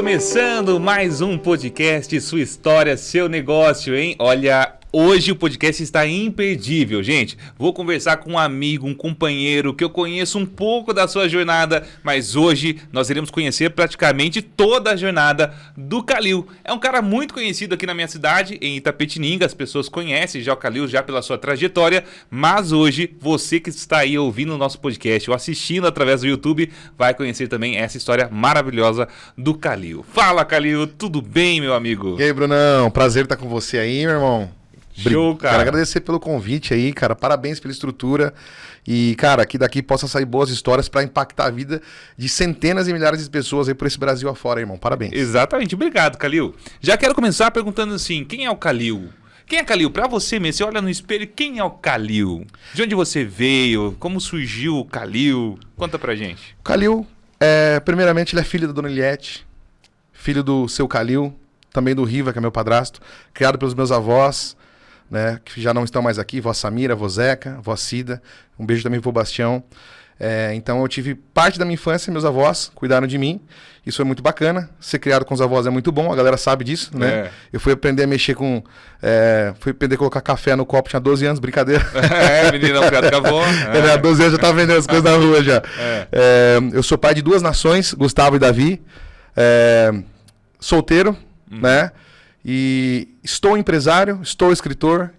Começando mais um podcast, sua história, seu negócio, hein? Olha, hoje o podcast está imperdível, gente. Vou conversar com um amigo, um companheiro que eu conheço um pouco da sua jornada, mas hoje nós iremos conhecer praticamente toda a jornada do Calil. É um cara muito conhecido aqui na minha cidade, em Itapetininga. As pessoas conhecem já o Calil já pela sua trajetória, mas hoje você que está aí ouvindo o nosso podcast ou assistindo através do YouTube vai conhecer também essa história maravilhosa do Calil. Fala, Calil, tudo bem, meu amigo? E aí, Brunão, prazer estar com você aí, meu irmão. Show, cara. Quero agradecer pelo convite aí, cara. Parabéns pela estrutura. E, cara, que daqui possa sair boas histórias para impactar a vida de centenas e milhares de pessoas aí por esse Brasil afora, irmão. Parabéns. Exatamente. Obrigado, Calil. Já quero começar perguntando assim, quem é o Calil? Quem é Calil? Pra você mesmo, você olha no espelho, quem é o Calil? De onde você veio? Como surgiu o Calil? Conta pra gente. O Calil, primeiramente, ele é filho da Dona Eliette, filho do seu Calil, também do Riva, que é meu padrasto, criado pelos meus avós, né, que já não estão mais aqui, vó Samira, vó Zeca, vó Cida, um beijo também pro Bastião. Então eu tive parte da minha infância, meus avós cuidaram de mim, isso foi muito bacana, ser criado com os avós é muito bom, a galera sabe disso, né? Eu fui aprender a mexer fui aprender a colocar café no copo, tinha 12 anos, brincadeira. Meninão criado com a avó. 12 anos já tava vendendo as coisas na rua já. Eu sou pai de duas nações, Gustavo e Davi, solteiro, né? E estou empresário, estou escritor,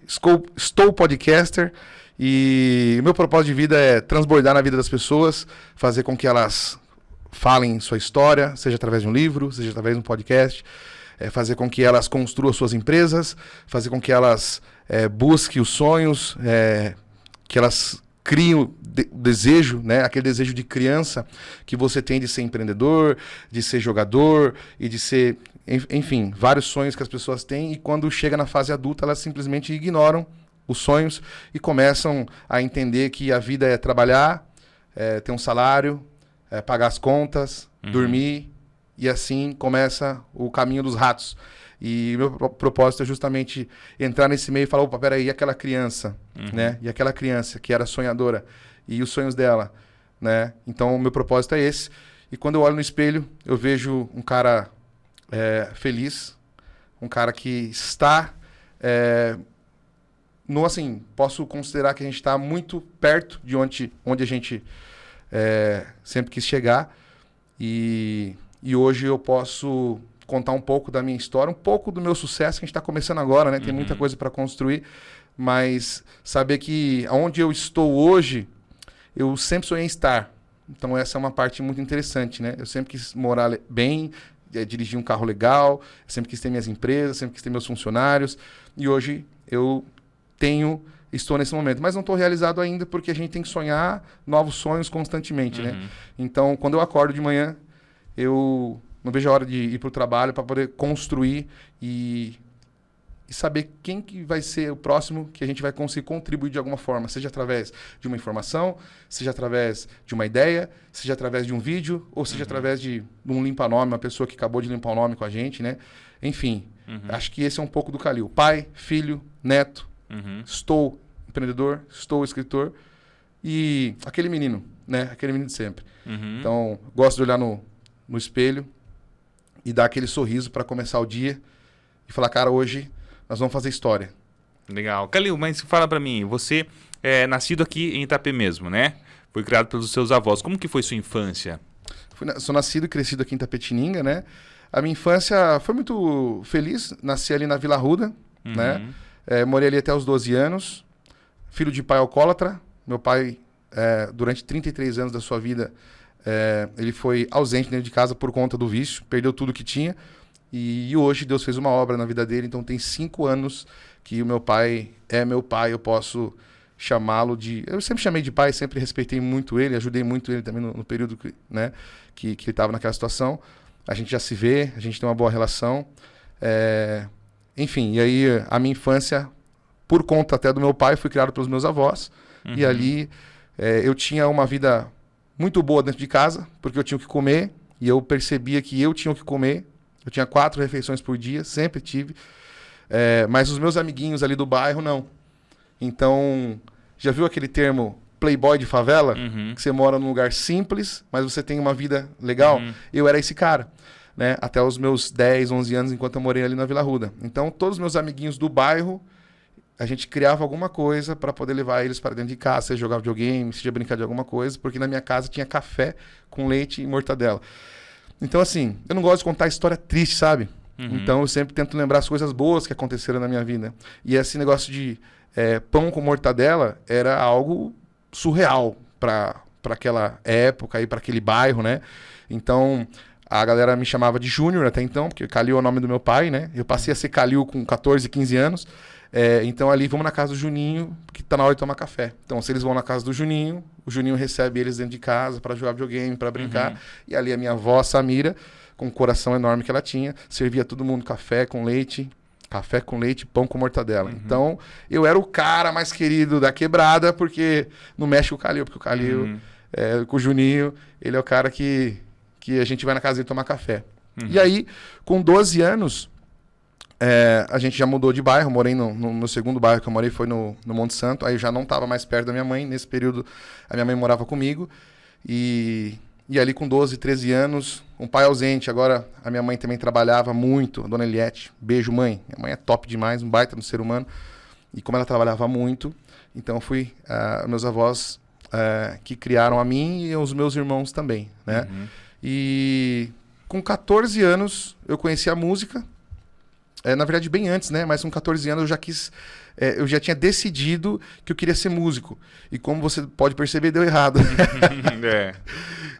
estou podcaster e o meu propósito de vida é transbordar na vida das pessoas, fazer com que elas falem sua história, seja através de um livro, seja através de um podcast, fazer com que elas construam suas empresas, fazer com que elas busquem os sonhos, que elas criem o desejo, né? Aquele desejo de criança que você tem de ser empreendedor, de ser jogador e de ser... Enfim, vários sonhos que as pessoas têm e quando chega na fase adulta elas simplesmente ignoram os sonhos e começam a entender que a vida é trabalhar, ter um salário, pagar as contas, dormir e assim começa o caminho dos ratos. E meu propósito é justamente entrar nesse meio e falar, opa, peraí, e aquela criança, né? E aquela criança que era sonhadora e os sonhos dela, né? Então o meu propósito é esse. E quando eu olho no espelho, eu vejo um cara... feliz, um cara que está assim, posso considerar que a gente está muito perto de onde a gente sempre quis chegar e hoje eu posso contar um pouco da minha história, um pouco do meu sucesso, que a gente está começando agora, né? Tem muita coisa para construir, mas saber que onde eu estou hoje, eu sempre sonhei em estar. Então essa é uma parte muito interessante, né? Eu sempre quis morar bem, dirigir um carro legal, sempre quis ter minhas empresas, sempre quis ter meus funcionários e hoje eu estou nesse momento, mas não estou realizado ainda porque a gente tem que sonhar novos sonhos constantemente, né? Então, quando eu acordo de manhã, eu não vejo a hora de ir para o trabalho para poder construir e saber quem que vai ser o próximo que a gente vai conseguir contribuir de alguma forma, seja através de uma informação, seja através de uma ideia, seja através de um vídeo, ou seja através de um limpa-nome, uma pessoa que acabou de limpar o nome com a gente, né? Enfim, acho que esse é um pouco do Calil. Pai, filho, neto, estou empreendedor, estou escritor e aquele menino, né? Aquele menino de sempre. Então, gosto de olhar no espelho e dar aquele sorriso para começar o dia e falar, cara, hoje... nós vamos fazer história. Legal. Calil, mas fala pra mim, você é nascido aqui em Itapê mesmo, né? Foi criado pelos seus avós. Como que foi sua infância? Sou nascido e crescido aqui em Itapetininga, né? A minha infância foi muito feliz. Nasci ali na Vila Arruda, né? Morei ali até os 12 anos. Filho de pai alcoólatra. Meu pai, durante 33 anos da sua vida, ele foi ausente dentro de casa por conta do vício. Perdeu tudo que tinha. E hoje Deus fez uma obra na vida dele, então tem 5 anos que o meu pai é meu pai, eu posso chamá-lo de... Eu sempre chamei de pai, sempre respeitei muito ele, ajudei muito ele também no período que ele estava naquela situação. A gente já se vê, a gente tem uma boa relação. Enfim, e aí a minha infância, por conta até do meu pai, fui criado pelos meus avós. E ali eu tinha uma vida muito boa dentro de casa, porque eu tinha o que comer, e eu percebia que eu tinha o que comer. Eu tinha 4 refeições por dia, sempre tive. Mas os meus amiguinhos ali do bairro, não. Então, já viu aquele termo playboy de favela? Que você mora num lugar simples, mas você tem uma vida legal? Eu era esse cara. né? Até os meus 10, 11 anos, enquanto eu morei ali na Vila Arruda. Então, todos os meus amiguinhos do bairro, a gente criava alguma coisa para poder levar eles para dentro de casa, seja jogar videogame, seja brincar de alguma coisa, porque na minha casa tinha café com leite e mortadela. Então, assim, eu não gosto de contar história triste, sabe? Então, eu sempre tento lembrar as coisas boas que aconteceram na minha vida. E esse negócio de pão com mortadela era algo surreal para aquela época e para aquele bairro, né? Então, a galera me chamava de Júnior até então, porque Calil é o nome do meu pai, né? Eu passei a ser Calil com 14, 15 anos. Então, ali, vamos na casa do Juninho, que tá na hora de tomar café. Então, se eles vão na casa do Juninho, o Juninho recebe eles dentro de casa para jogar videogame, para brincar. E ali a minha avó, Samira, com o coração enorme que ela tinha, servia todo mundo café com leite, pão com mortadela. Então, eu era o cara mais querido da quebrada, porque não mexe com o Calil, porque o Calil, com o Juninho, ele é o cara que a gente vai na casa dele tomar café. E aí, com 12 anos, a gente já mudou de bairro, morei no segundo bairro que eu morei, foi no Monte Santo, aí eu já não estava mais perto da minha mãe, nesse período a minha mãe morava comigo, e ali com 12, 13 anos, um pai ausente, agora a minha mãe também trabalhava muito, a dona Eliette, beijo mãe, minha mãe é top demais, um baita no ser humano, e como ela trabalhava muito, então fui meus avós que criaram a mim e os meus irmãos também, né? E com 14 anos eu conheci a música, na verdade bem antes, né? Mas com 14 anos eu já tinha decidido que eu queria ser músico. E como você pode perceber, deu errado.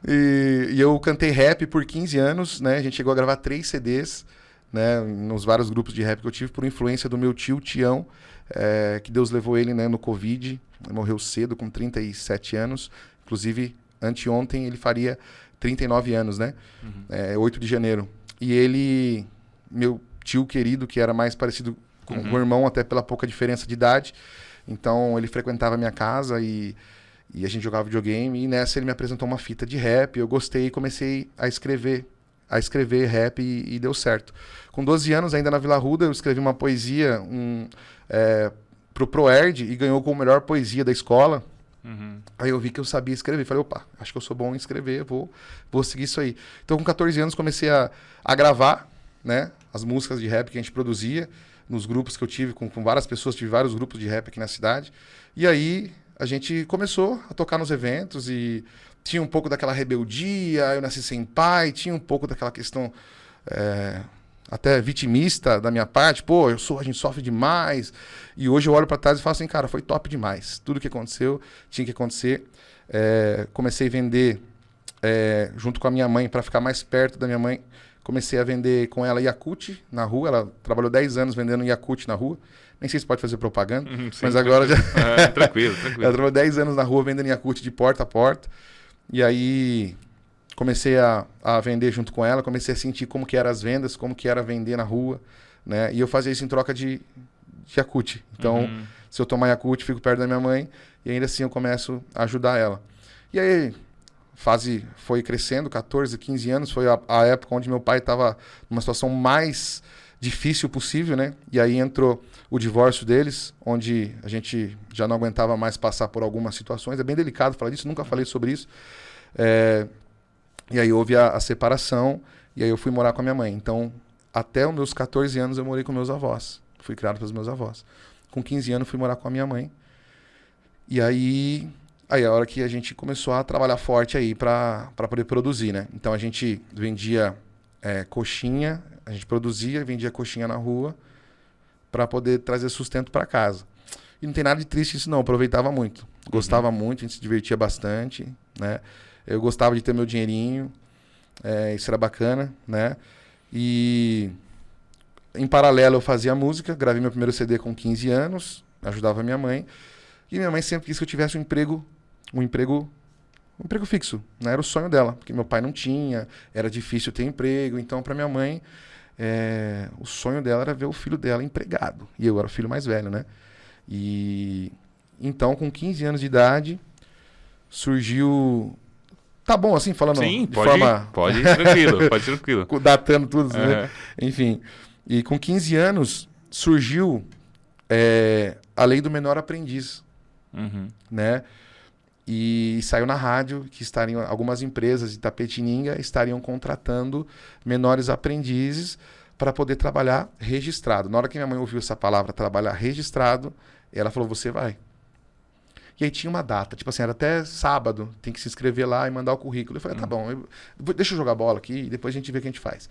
E eu cantei rap por 15 anos, né? A gente chegou a gravar 3 CDs, né? Nos vários grupos de rap que eu tive, por influência do meu tio Tião, que Deus levou ele, né, no Covid. Ele morreu cedo, com 37 anos. Inclusive, anteontem ele faria 39 anos, né? 8 de janeiro. E ele, meu tio querido, que era mais parecido com o irmão, até pela pouca diferença de idade. Então, ele frequentava a minha casa e a gente jogava videogame. E nessa ele me apresentou uma fita de rap. Eu gostei e comecei a escrever rap e deu certo. Com 12 anos, ainda na Vila Arruda, eu escrevi uma poesia pro Proerd e ganhou como melhor poesia da escola. Aí eu vi que eu sabia escrever. Falei, opa, acho que eu sou bom em escrever, vou seguir isso aí. Então, com 14 anos, comecei a gravar, né, as músicas de rap que a gente produzia nos grupos que eu tive com várias pessoas, tive vários grupos de rap aqui na cidade. E aí a gente começou a tocar nos eventos e tinha um pouco daquela rebeldia, eu nasci sem pai, tinha um pouco daquela questão até vitimista da minha parte, pô, a gente sofre demais. E hoje eu olho para trás e falo assim, cara, foi top demais. Tudo que aconteceu tinha que acontecer. Comecei a vender junto com a minha mãe, para ficar mais perto da minha mãe. Comecei a vender com ela Yakult na rua. Ela trabalhou 10 anos vendendo Yakult na rua. Nem sei se pode fazer propaganda, mas agora já... Tranquilo. Ela trabalhou 10 anos na rua vendendo Yakult de porta a porta. E aí comecei a vender junto com ela. Comecei a sentir como que eram as vendas, como que era vender na rua, né? E eu fazia isso em troca de Yakult. Então, se eu tomar Yakult, fico perto da minha mãe. E ainda assim eu começo a ajudar ela. E aí... fase foi crescendo, 14, 15 anos, foi a época onde meu pai estava numa situação mais difícil possível, né? E aí entrou o divórcio deles, onde a gente já não aguentava mais passar por algumas situações. É bem delicado falar disso, nunca falei sobre isso. E aí houve a separação, e aí eu fui morar com a minha mãe. Então, até os meus 14 anos eu morei com meus avós. Fui criado pelos meus avós. Com 15 anos fui morar com a minha mãe. E aí a hora que a gente começou a trabalhar forte aí para poder produzir, né? Então a gente vendia coxinha, a gente produzia e vendia coxinha na rua para poder trazer sustento para casa. E não tem nada de triste isso não, aproveitava muito. Gostava muito, a gente se divertia bastante, né? Eu gostava de ter meu dinheirinho, isso era bacana, né? E em paralelo eu fazia música, gravei meu primeiro CD com 15 anos, ajudava minha mãe. E minha mãe sempre quis que eu tivesse um emprego fixo, né? Era o sonho dela, porque meu pai não tinha, era difícil ter emprego. Então, para minha mãe, o sonho dela era ver o filho dela empregado. E eu era o filho mais velho, né? E então, com 15 anos de idade, surgiu... Tá bom assim, falando Sim, de forma... pode ir tranquilo, pode ir tranquilo. Datando tudo, né? Enfim, e com 15 anos surgiu a lei do menor aprendiz, né? E saiu na rádio que algumas empresas de Itapetininga estariam contratando menores aprendizes para poder trabalhar registrado. Na hora que minha mãe ouviu essa palavra, trabalhar registrado, ela falou, você vai. E aí tinha uma data, tipo assim, era até sábado, tem que se inscrever lá e mandar o currículo. Eu falei, tá bom, deixa eu jogar bola aqui e depois a gente vê o que a gente faz.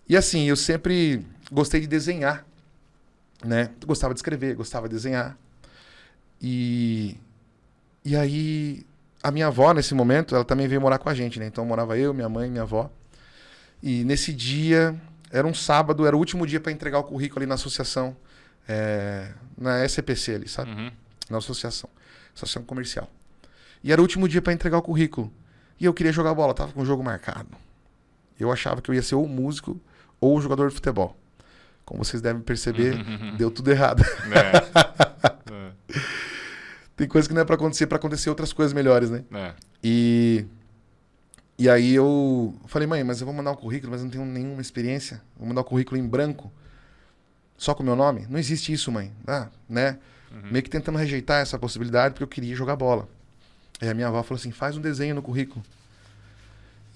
E assim, eu sempre gostei de desenhar, né? Gostava de escrever, gostava de desenhar. E aí, a minha avó, nesse momento, ela também veio morar com a gente, né? Então morava eu, minha mãe, minha avó. E nesse dia, era um sábado, era o último dia para entregar o currículo ali na associação, na SPC ali, sabe? Na associação comercial. E era o último dia para entregar o currículo. E eu queria jogar bola, tava com o jogo marcado. Eu achava que eu ia ser ou músico ou jogador de futebol. Como vocês devem perceber, deu tudo errado. Tem coisa que não é para acontecer outras coisas melhores, né? E aí eu falei, mãe, mas eu vou mandar um currículo, mas eu não tenho nenhuma experiência. Vou mandar um currículo em branco, só com o meu nome? Não existe isso, mãe. Né? Meio que tentando rejeitar essa possibilidade, porque eu queria jogar bola. Aí a minha avó falou assim, faz um desenho no currículo.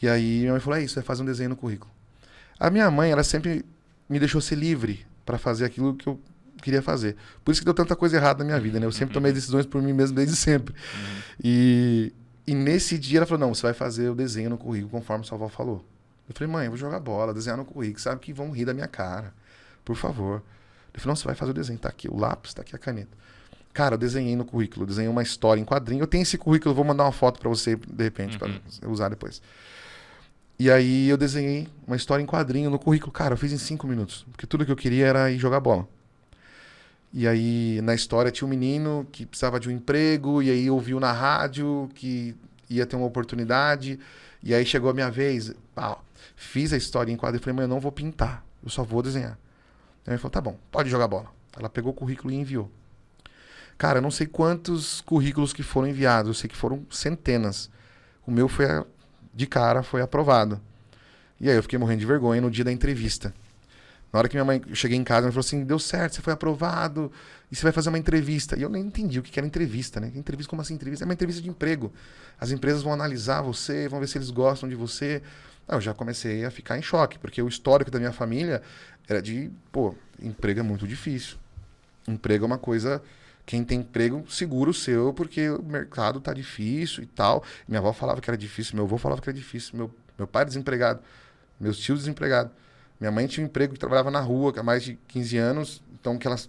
E aí minha mãe falou, é isso, fazer um desenho no currículo. A minha mãe, ela sempre me deixou ser livre para fazer aquilo que eu queria fazer. Por isso que deu tanta coisa errada na minha vida, né? Eu sempre tomei decisões por mim mesmo desde sempre. E nesse dia ela falou, não, você vai fazer o desenho no currículo conforme sua avó falou. Eu falei, mãe, eu vou jogar bola, desenhar no currículo, sabe que vão rir da minha cara. Por favor. Ele falou, não, você vai fazer o desenho, tá aqui o lápis, tá aqui a caneta. Cara, eu desenhei no currículo, desenhei uma história em quadrinho. Eu tenho esse currículo, eu vou mandar uma foto para você, de repente, para usar depois. E aí eu desenhei uma história em quadrinho no currículo. Cara, eu fiz em 5 minutos, porque tudo que eu queria era ir jogar bola. E aí, na história, tinha um menino que precisava de um emprego, e aí ouviu na rádio que ia ter uma oportunidade. E aí chegou a minha vez, fiz a história em quadrinho e falei, mãe, eu não vou pintar, eu só vou desenhar. Aí ela falou, tá bom, pode jogar bola. Ela pegou o currículo e enviou. Cara, eu não sei quantos currículos que foram enviados, eu sei que foram centenas. O meu de cara, foi aprovado. E aí eu fiquei morrendo de vergonha no dia da entrevista. Na hora que eu cheguei em casa, ela falou assim, deu certo, você foi aprovado, e você vai fazer uma entrevista. E eu nem entendi o que era entrevista, né? Entrevista, como assim entrevista? É uma entrevista de emprego. As empresas vão analisar você, vão ver se eles gostam de você. Eu já comecei a ficar em choque, porque o histórico da minha família era emprego é muito difícil. Emprego é uma coisa... Quem tem emprego, segura o seu, porque o mercado tá difícil e tal. Minha avó falava que era difícil, meu avô falava que era difícil, meu pai desempregado, meus tios desempregados. Minha mãe tinha um emprego que trabalhava na rua há mais de 15 anos, então que elas...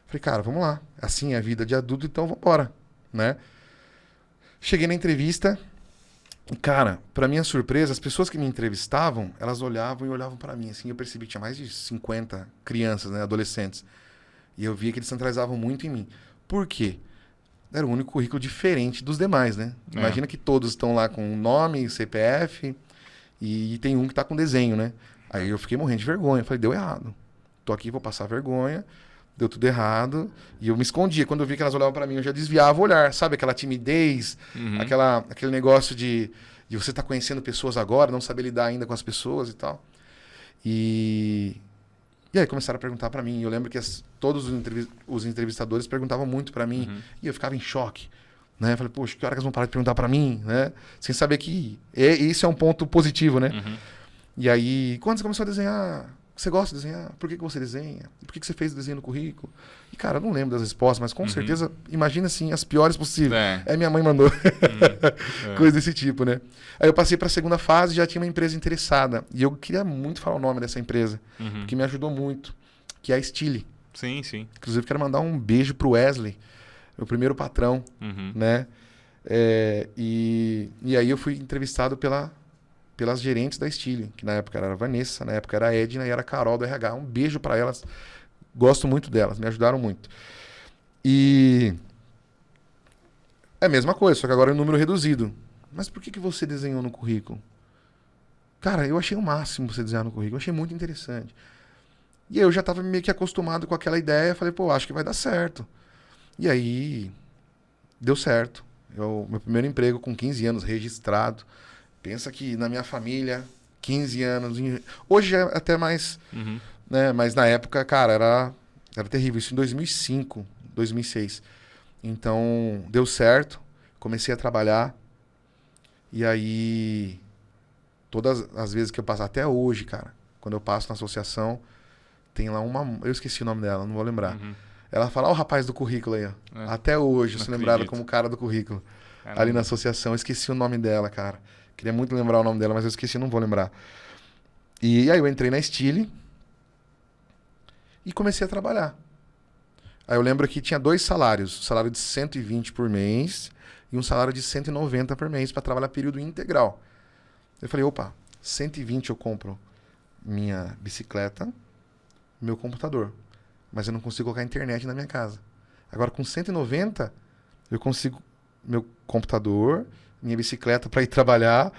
Falei, cara, vamos lá. Assim é a vida de adulto, então vamos embora, né? Cheguei na entrevista e, cara, pra minha surpresa, as pessoas que me entrevistavam, elas olhavam e olhavam pra mim, assim, eu percebi que tinha mais de 50 crianças, né, adolescentes. E eu via que eles centralizavam muito em mim. Por quê? Era o único currículo diferente dos demais, né? Imagina que todos estão lá com nome, CPF, e tem um que tá com desenho, né? Aí eu fiquei morrendo de vergonha. Falei, deu errado. Tô aqui, vou passar vergonha. Deu tudo errado. E eu me escondia. Quando eu vi que elas olhavam pra mim, eu já desviava o olhar. Sabe aquela timidez? Aquele negócio de você estar conhecendo pessoas agora, não saber lidar ainda com as pessoas e tal. E aí começaram a perguntar pra mim. Eu lembro que todos os entrevistadores perguntavam muito pra mim. E eu ficava em choque. Né? Eu falei, poxa, que hora que eles vão parar de perguntar pra mim? Né? Sem saber que isso é um ponto positivo, né? E aí, quando você começou a desenhar, você gosta de desenhar? Por que você desenha? Por que você fez o desenho no currículo? E, cara, eu não lembro das respostas, mas com certeza, imagina assim, as piores possíveis. Minha mãe mandou. Coisa desse tipo, né? Aí eu passei para a segunda fase e já tinha uma empresa interessada. E eu queria muito falar o nome dessa empresa, porque me ajudou muito, que é a Stile. Sim, sim. Inclusive, quero mandar um beijo pro Wesley, meu primeiro patrão, né? E aí eu fui entrevistado pelas gerentes da Stile, que na época era a Vanessa, na época era a Edna e era a Carol do RH. Um beijo para elas. Gosto muito delas, me ajudaram muito. E é a mesma coisa, só que agora é um número reduzido. Mas por que você desenhou no currículo? Cara, eu achei o máximo você desenhar no currículo, eu achei muito interessante. E aí eu já estava meio que acostumado com aquela ideia, falei, acho que vai dar certo. E aí deu certo. Meu primeiro emprego com 15 anos registrado. Pensa que na minha família, 15 anos... Hoje é até mais... Né? Mas na época, cara, era terrível. Isso em 2005, 2006. Então, deu certo. Comecei a trabalhar. E aí, todas as vezes que eu passo, até hoje, cara, quando eu passo na associação, tem lá uma... Eu esqueci o nome dela, não vou lembrar. Ela fala, ó o rapaz do currículo aí, ó. Até hoje, eu sou lembrado como o cara do currículo. Caramba. Ali na associação, eu esqueci o nome dela, cara. Queria muito lembrar o nome dela, mas eu esqueci, não vou lembrar. E aí eu entrei na Stile e comecei a trabalhar. Aí eu lembro que tinha 2 salários. Um salário de 120 por mês e um salário de 190 por mês para trabalhar período integral. Eu falei, opa, 120 eu compro minha bicicleta, meu computador. Mas eu não consigo colocar internet na minha casa. Agora com 190 eu consigo meu computador, minha bicicleta para ir trabalhar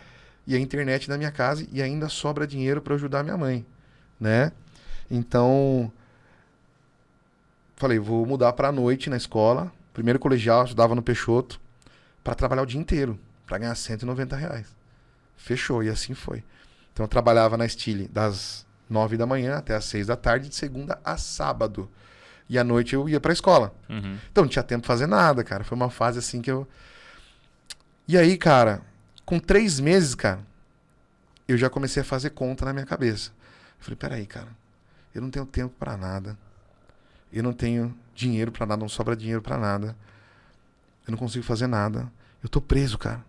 e a internet na minha casa e ainda sobra dinheiro para ajudar minha mãe, né? Então, falei, vou mudar para a noite na escola. Primeiro colegial, eu estudava no Peixoto, para trabalhar o dia inteiro, para ganhar R$190. Fechou, e assim foi. Então eu trabalhava na Stile das 9 da manhã até as 6 da tarde, de segunda a sábado. E à noite eu ia para a escola. Então não tinha tempo de fazer nada, cara. Foi uma fase assim que eu... E aí, cara, com 3 meses, cara, eu já comecei a fazer conta na minha cabeça. Eu falei, peraí, cara, eu não tenho tempo para nada. Eu não tenho dinheiro para nada, não sobra dinheiro para nada. Eu não consigo fazer nada. Eu tô preso, cara.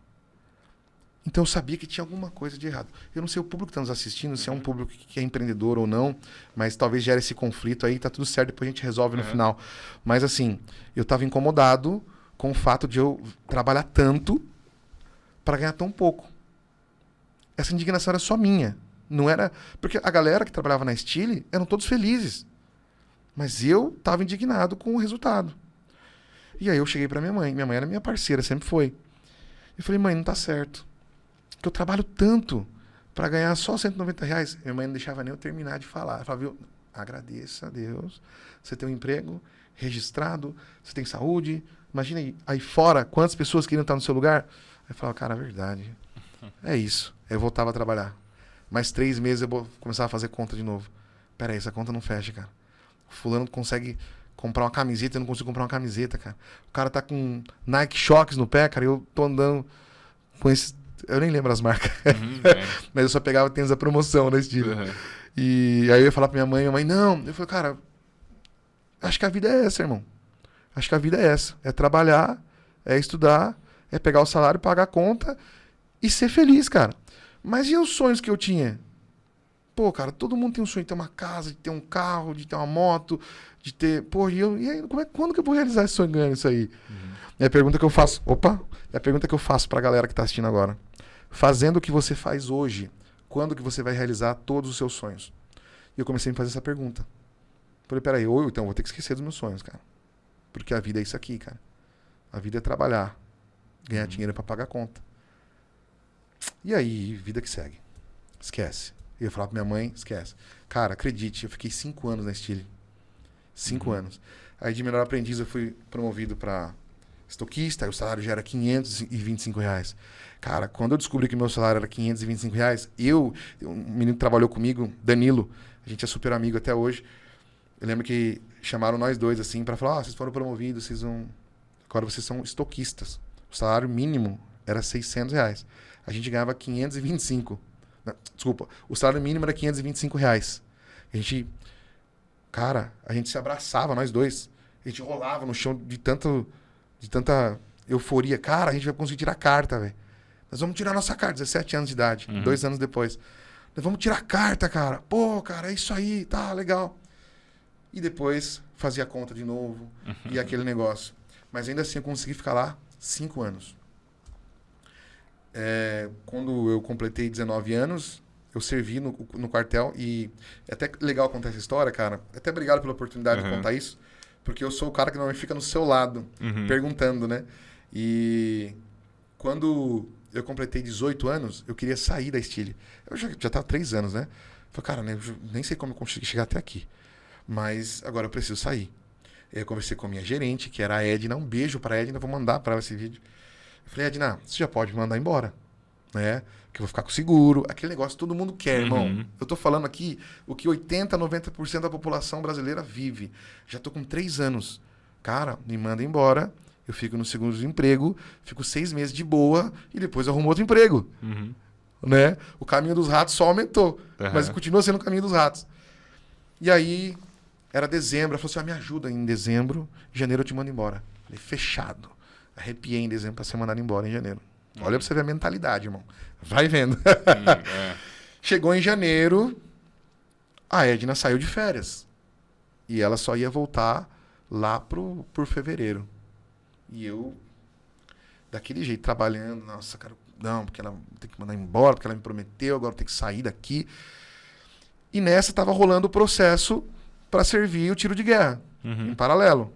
Então eu sabia que tinha alguma coisa de errado. Eu não sei o público que está nos assistindo, se é um público que é empreendedor ou não, mas talvez gere esse conflito aí, tá tudo certo, depois a gente resolve no final. Mas assim, eu estava incomodado com o fato de eu trabalhar tanto para ganhar tão pouco. Essa indignação era só minha. Não era... Porque a galera que trabalhava na Stile eram todos felizes. Mas eu estava indignado com o resultado. E aí eu cheguei para minha mãe. Minha mãe era minha parceira, sempre foi. Eu falei, mãe, não tá certo. Que eu trabalho tanto para ganhar só R$190. Minha mãe não deixava nem eu terminar de falar. Ela falava, viu, agradeça a Deus. Você tem um emprego registrado, você tem saúde. Imagina aí fora quantas pessoas queriam estar no seu lugar. Aí eu falava, cara, é verdade. É isso. Aí eu voltava a trabalhar. Mais 3 meses eu começava a fazer conta de novo. Peraí, essa conta não fecha, cara. O fulano consegue comprar uma camiseta, eu não consigo comprar uma camiseta, cara. O cara tá com Nike Shox no pé, cara, e eu tô andando com esses... Eu nem lembro as marcas. Mas eu só pegava tênis da promoção na Stile. E aí eu ia falar pra minha mãe, não. Eu falei, cara, acho que a vida é essa, irmão. Acho que a vida é essa. É trabalhar, é estudar, é pegar o salário, pagar a conta e ser feliz, cara. Mas e os sonhos que eu tinha? Pô, cara, todo mundo tem um sonho de ter uma casa, de ter um carro, de ter uma moto, de ter... Pô, e aí, quando que eu vou realizar esse sonho ganhando isso aí? É a pergunta que eu faço... Opa! É a pergunta que eu faço pra galera que tá assistindo agora. Fazendo o que você faz hoje, quando que você vai realizar todos os seus sonhos? E eu comecei a me fazer essa pergunta. Falei, peraí, então eu vou ter que esquecer dos meus sonhos, cara. Porque a vida é isso aqui, cara. A vida é trabalhar, ganhar dinheiro pra pagar a conta. E aí, vida que segue. Esquece. Eu ia falar pra minha mãe, esquece. Cara, acredite, eu fiquei 5 anos na Stile. 5 anos. Aí de melhor aprendiz eu fui promovido pra estoquista, aí o salário já era R$525. Cara, quando eu descobri que meu salário era R$525, um menino que trabalhou comigo, Danilo, a gente é super amigo até hoje, eu lembro que chamaram nós dois assim pra falar, vocês foram promovidos, agora vocês são estoquistas. O salário mínimo era R$600. A gente ganhava 525. Desculpa, o salário mínimo era R$525. A gente se abraçava, nós dois. A gente rolava no chão de tanta euforia. Cara, a gente vai conseguir tirar a carta, velho. Nós vamos tirar nossa carta, 17 anos de idade, 2 anos depois. Nós vamos tirar a carta, cara. Pô, cara, é isso aí, tá legal. E depois fazia a conta de novo e aquele negócio. Mas ainda assim eu consegui ficar lá 5 anos. Quando eu completei 19 anos, eu servi no quartel e é até legal contar essa história, cara. Até obrigado pela oportunidade de contar isso, porque eu sou o cara que normalmente fica no seu lado, perguntando, né? E quando eu completei 18 anos, eu queria sair da Stile. Eu já tava 3 anos, né? Falei, cara, né, eu nem sei como eu consegui chegar até aqui, mas agora eu preciso sair. Eu conversei com a minha gerente, que era a Edna. Um beijo pra Edna, vou mandar pra ela esse vídeo. Eu falei, Edna, você já pode me mandar embora, né? Que eu vou ficar com seguro. Aquele negócio que todo mundo quer, irmão. Eu tô falando aqui o que 80%, 90% da população brasileira vive. Já tô com 3 anos. Cara, me manda embora. Eu fico no seguro-desemprego, fico 6 meses de boa e depois eu arrumo outro emprego. Né? O caminho dos ratos só aumentou, mas continua sendo o caminho dos ratos. E aí, era dezembro, ela falou assim, me ajuda em dezembro, em janeiro eu te mando embora. Falei, fechado. Arrepiei em dezembro para ser mandado embora em janeiro. Olha pra você ver a mentalidade, irmão. Vai vendo. Chegou em janeiro, a Edna saiu de férias. E ela só ia voltar lá por fevereiro. E eu, daquele jeito, trabalhando. Nossa, cara, não, porque ela tem que mandar embora, porque ela me prometeu, agora tem que sair daqui. E nessa tava rolando o processo para servir o tiro de guerra, em paralelo.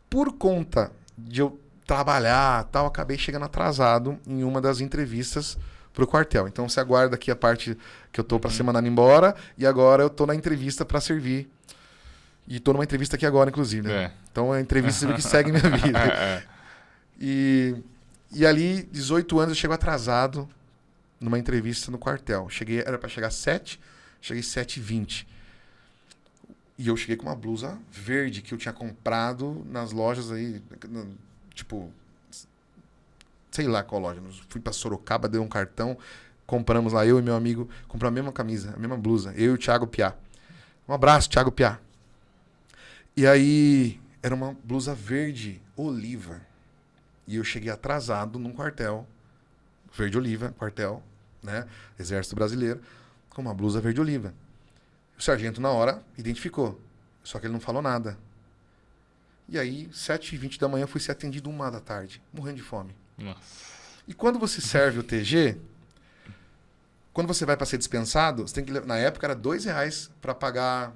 Por conta de eu trabalhar tal, acabei chegando atrasado em uma das entrevistas pro quartel. Então você aguarda aqui a parte que eu tô para ser mandado embora e agora eu tô na entrevista para servir. E tô numa entrevista aqui agora, inclusive, né? Então é a entrevista que segue minha vida. E ali, 18 anos, eu chego atrasado numa entrevista no quartel. Era para chegar às 7, cheguei às 7h20. E eu cheguei com uma blusa verde que eu tinha comprado nas lojas aí, tipo, sei lá qual loja. Fui pra Sorocaba, dei um cartão, compramos lá, eu e meu amigo, compramos a mesma camisa, a mesma blusa, eu e o Thiago Piá. Um abraço, Thiago Piá. E aí, era uma blusa verde oliva. E eu cheguei atrasado num quartel, verde oliva, quartel, né, Exército Brasileiro, com uma blusa verde oliva. O sargento, na hora, identificou. Só que ele não falou nada. E aí, 7h20 da manhã, eu fui ser atendido 1h da tarde, morrendo de fome. Nossa. E quando você serve o TG, quando você vai para ser dispensado, você tem que, na época era R$2 para pagar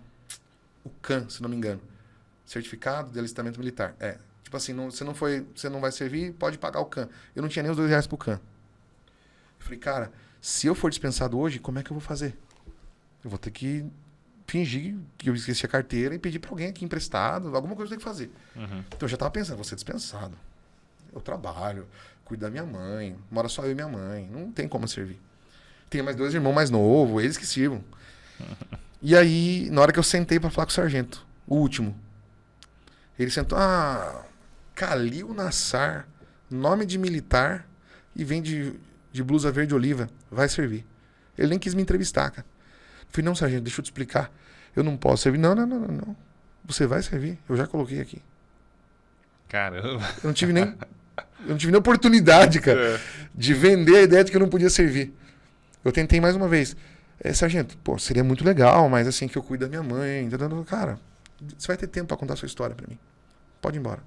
o CAN, se não me engano. Certificado de alistamento militar. Tipo assim, você não vai servir, pode pagar o CAN. Eu não tinha nem os R$2 pro CAN. Eu falei, cara, se eu for dispensado hoje, como é que eu vou fazer? Eu vou ter que fingir que eu esqueci a carteira e pedir para alguém aqui emprestado, alguma coisa eu tenho que fazer. Então eu já estava pensando, vou ser dispensado. Eu trabalho, cuido da minha mãe, mora só eu e minha mãe, não tem como servir. Tenho mais 2 irmãos mais novos, eles que sirvam. E aí, na hora que eu sentei para falar com o sargento, o último, ele sentou, Calil Nassar, nome de militar, e vem de blusa verde oliva, vai servir. Ele nem quis me entrevistar, cara. Eu falei, não, sargento, deixa eu te explicar. Eu não posso servir. Não. Você vai servir. Eu já coloquei aqui. Caramba. Eu não tive nem oportunidade, cara, de vender a ideia de que eu não podia servir. Eu tentei mais uma vez. Sargento, seria muito legal, mas assim, que eu cuido da minha mãe. Cara, você vai ter tempo pra contar a sua história pra mim. Pode ir embora.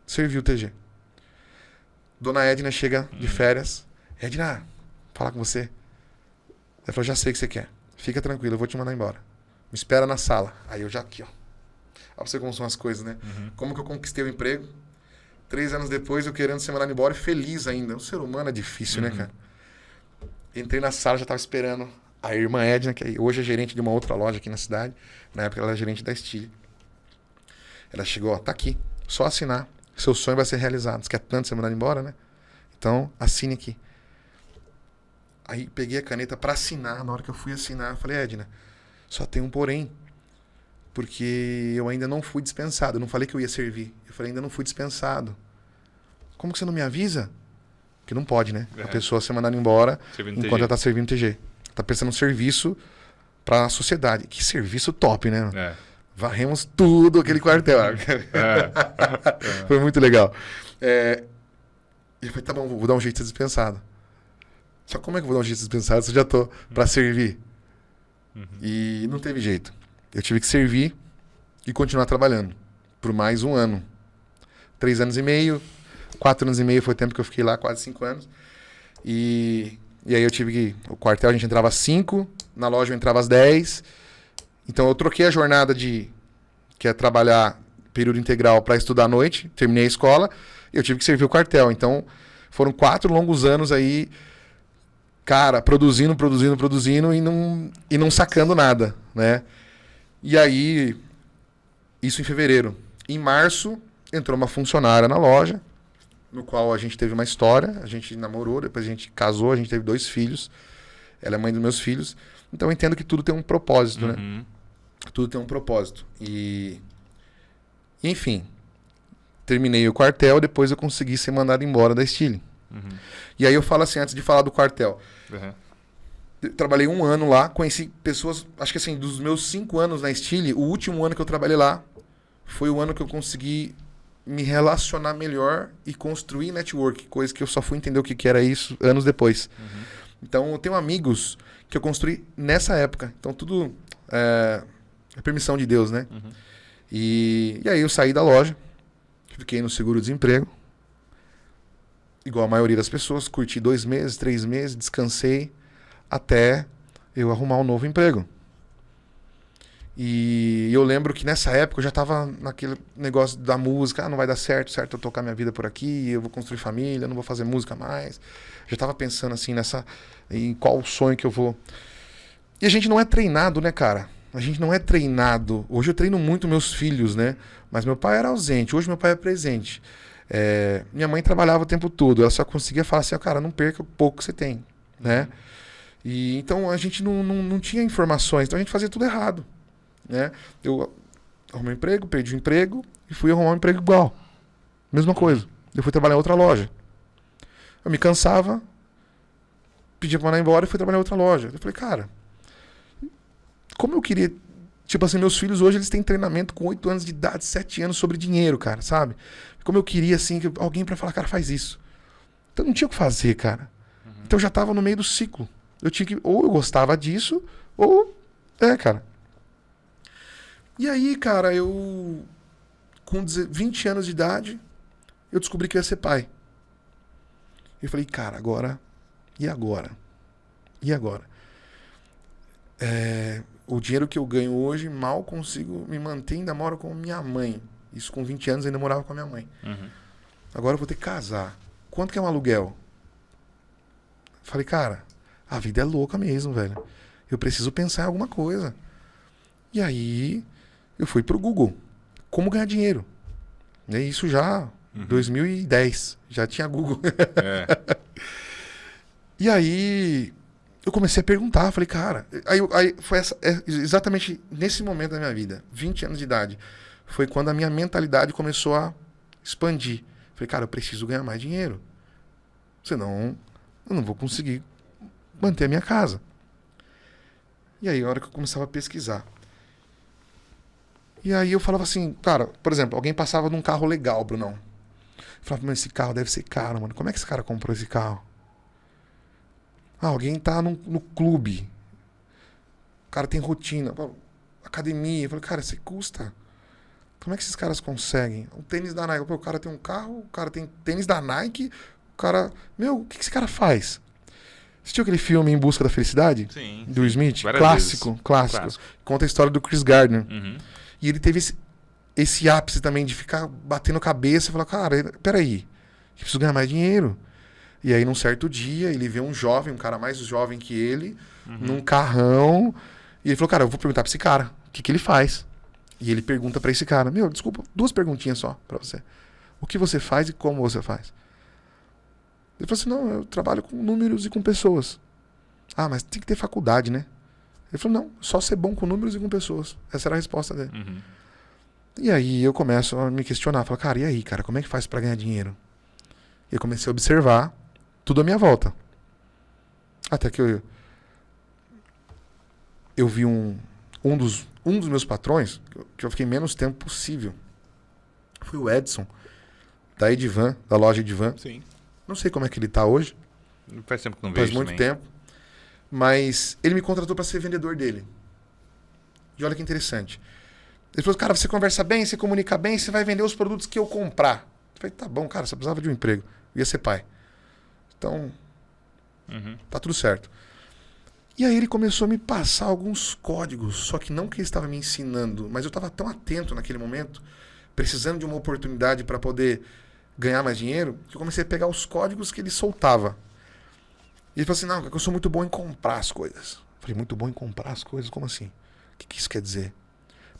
Serviu o TG. Dona Edna chega de férias. Edna, falar com você. Ela falou, já sei o que você quer. Fica tranquilo, eu vou te mandar embora. Me espera na sala. Aí eu já aqui, ó. Olha pra você como são as coisas, né? Como que eu conquistei o emprego. 3 anos depois, eu querendo ser mandado embora e feliz ainda. O ser humano é difícil, né, cara? Entrei na sala, já tava esperando a irmã Edna, que hoje é gerente de uma outra loja aqui na cidade. Na época ela era gerente da Stile. Ela chegou, ó, tá aqui. Só assinar. Seu sonho vai ser realizado. Você quer tanto ser mandado embora, né? Então, assine aqui. Aí peguei a caneta para assinar. Na hora que eu fui assinar, eu falei, Edna, só tem um porém. Porque eu ainda não fui dispensado. Eu não falei que eu ia servir. Eu falei, ainda não fui dispensado. Como que você não me avisa? Porque não pode, né? A pessoa ser mandada embora enquanto ela tá servindo TG. Tá prestando um serviço para a sociedade. Que serviço top, né? Varremos tudo aquele quartel. Foi muito legal. E eu falei, tá bom, vou dar um jeito de ser dispensado. Só como é que eu vou dar um jeito de ser dispensado se eu já tô para servir? E não teve jeito. Eu tive que servir e continuar trabalhando por mais 1 ano. 3 anos e meio, 4 anos e meio foi o tempo que eu fiquei lá, quase 5 anos. E aí eu tive que... O quartel a gente entrava às 5, na loja eu entrava às 10. Então eu troquei a jornada que é trabalhar período integral para estudar à noite, terminei a escola, e eu tive que servir o quartel. Então foram 4 longos anos aí, cara, produzindo e não sacando nada, né? E aí, isso em fevereiro. Em março, entrou uma funcionária na loja, no qual a gente teve uma história, a gente namorou, depois a gente casou, a gente teve 2 filhos. Ela é mãe dos meus filhos. Então eu entendo que tudo tem um propósito, né? Tudo tem um propósito. E Enfim, terminei o quartel, depois eu consegui ser mandado embora da Stille. E aí eu falo assim, antes de falar do quartel. Eu trabalhei 1 ano lá, conheci pessoas, acho que assim, dos meus 5 anos na Stille, o último ano que eu trabalhei lá foi o ano que eu consegui me relacionar melhor e construir network, coisa que eu só fui entender o que era isso anos depois. Então eu tenho amigos que eu construí nessa época. Então tudo é permissão de Deus, né? E aí eu saí da loja, fiquei no seguro-desemprego, igual a maioria das pessoas, curti 2 meses, 3 meses, descansei, até eu arrumar um novo emprego. E eu lembro que nessa época eu já tava naquele negócio da música, não vai dar certo eu tocar minha vida por aqui, eu vou construir família, não vou fazer música mais. Já tava pensando assim em qual sonho que eu vou. E a gente não é treinado, né, cara? A gente não é treinado. Hoje eu treino muito meus filhos, né? Mas meu pai era ausente, hoje meu pai é presente. Minha mãe trabalhava o tempo todo, ela só conseguia falar assim, cara, não perca o pouco que você tem, né? E então a gente não tinha informações, então a gente fazia tudo errado, né? Eu arrumei um emprego, perdi o emprego e fui arrumar um emprego igual. Mesma coisa. Eu fui trabalhar em outra loja. Eu me cansava, pedia pra mandar embora e fui trabalhar em outra loja. Eu falei, cara, como eu queria... Tipo assim, meus filhos hoje eles têm treinamento com 8 anos de idade, 7 anos sobre dinheiro, cara, sabe? Como eu queria, assim, alguém pra falar, cara, faz isso. Então não tinha o que fazer, cara. Então eu já tava no meio do ciclo. Eu tinha que... Ou eu gostava disso, ou... cara. E aí, cara, eu... Com 20 anos de idade, eu descobri que eu ia ser pai. Eu falei, cara, agora... E agora? E agora? O dinheiro que eu ganho hoje, mal consigo me manter, ainda moro com minha mãe. Isso com 20 anos ainda morava com a minha mãe. Agora eu vou ter que casar. Quanto que é um aluguel? Falei, cara, a vida é louca mesmo, velho. Eu preciso pensar em alguma coisa. E aí, eu fui pro Google. Como ganhar dinheiro? E isso já, 2010. Já tinha Google. E aí, eu comecei a perguntar. Falei, cara... Aí foi exatamente nesse momento da minha vida, 20 anos de idade, foi quando a minha mentalidade começou a expandir. Falei, cara, eu preciso ganhar mais dinheiro. Senão, eu não vou conseguir manter a minha casa. E aí, a hora que eu começava a pesquisar. E aí eu falava assim, cara, por exemplo, alguém passava num carro legal, Brunão. Eu falava, mas esse carro deve ser caro, mano. Como é que esse cara comprou esse carro? Alguém tá no clube. O cara tem rotina. Academia. Eu falei, cara, isso custa. Como é que esses caras conseguem? Um tênis da Nike. O cara tem um carro, o cara tem tênis da Nike. O cara... Meu, o que esse cara faz? Assistiu aquele filme Em Busca da Felicidade? Sim. Do Smith? Clássico. Conta a história do Chris Gardner. E ele teve esse ápice também de ficar batendo cabeça e falar, cara, peraí, eu preciso ganhar mais dinheiro. E aí, num certo dia, ele vê um jovem, um cara mais jovem que ele, num carrão, e ele falou, cara, eu vou perguntar pra esse cara, o que ele faz? E ele pergunta pra esse cara, desculpa, 2 perguntinhas só pra você. O que você faz e como você faz? Ele falou assim, não, eu trabalho com números e com pessoas. Ah, mas tem que ter faculdade, né? Ele falou, não, só ser bom com números e com pessoas. Essa era a resposta dele. E aí eu começo a me questionar. Falo, cara, e aí, cara, como é que faz pra ganhar dinheiro? E eu comecei a observar tudo à minha volta. Até que eu vi um dos meus patrões, que eu fiquei menos tempo possível. Foi o Edson, da Edivan, da loja Edivan. Sim. Não sei como é que ele tá hoje. Faz tempo que não vejo. Faz muito tempo. Mas ele me contratou para ser vendedor dele. E olha que interessante. Ele falou, cara, você conversa bem, você comunica bem, você vai vender os produtos que eu comprar. Eu falei, tá bom, cara, você precisava de um emprego. Eu ia ser pai. Então, tá tudo certo. E aí ele começou a me passar alguns códigos, só que não que ele estava me ensinando, mas eu estava tão atento naquele momento, precisando de uma oportunidade para poder ganhar mais dinheiro, que eu comecei a pegar os códigos que ele soltava. E ele falou assim, não, eu sou muito bom em comprar as coisas. Eu falei, muito bom em comprar as coisas? Como assim? O que isso quer dizer?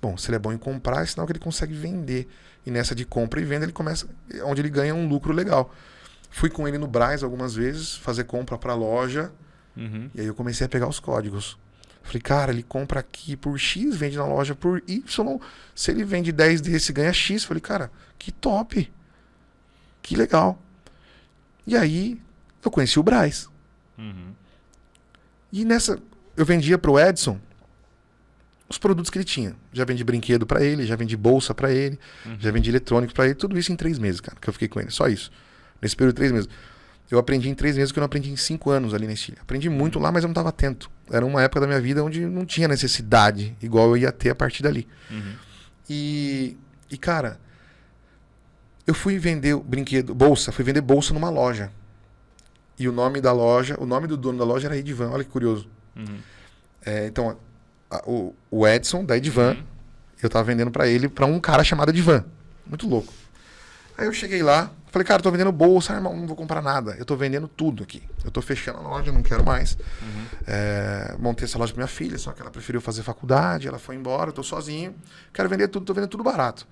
Bom, se ele é bom em comprar, é sinal que ele consegue vender. E nessa de compra e venda, ele começa, onde ele ganha um lucro legal. Fui com ele no Brás algumas vezes, fazer compra para a loja. E aí eu comecei a pegar os códigos. Falei, cara, ele compra aqui por X, vende na loja por Y. Se ele vende 10 desse, ganha X. Falei, cara, que top. Que legal. E aí, eu conheci o Braz. E nessa, eu vendia pro Edson os produtos que ele tinha. Já vendi brinquedo pra ele, já vendi bolsa pra ele, já vendi eletrônico pra ele. Tudo isso em 3 meses, cara, que eu fiquei com ele. Só isso. Nesse período de 3 meses. Eu aprendi em 3 meses o que eu não aprendi em 5 anos ali na Estília. Aprendi muito lá, mas eu não estava atento. Era uma época da minha vida onde não tinha necessidade, igual eu ia ter a partir dali. E, cara, eu fui vender brinquedo, bolsa, fui vender bolsa numa loja. E o nome da loja, o nome do dono da loja era Edvan, olha que curioso. Então, o Edson, da Edvan, eu tava vendendo pra ele, pra um cara chamado Edvan. Muito louco. Aí eu cheguei lá, falei, cara, eu tô vendendo bolsa, irmão, não vou comprar nada. Eu tô vendendo tudo aqui. Eu tô fechando a loja, não quero mais. Montei essa loja pra minha filha, só que ela preferiu fazer faculdade, ela foi embora, eu tô sozinho. Quero vender tudo, tô vendendo tudo barato.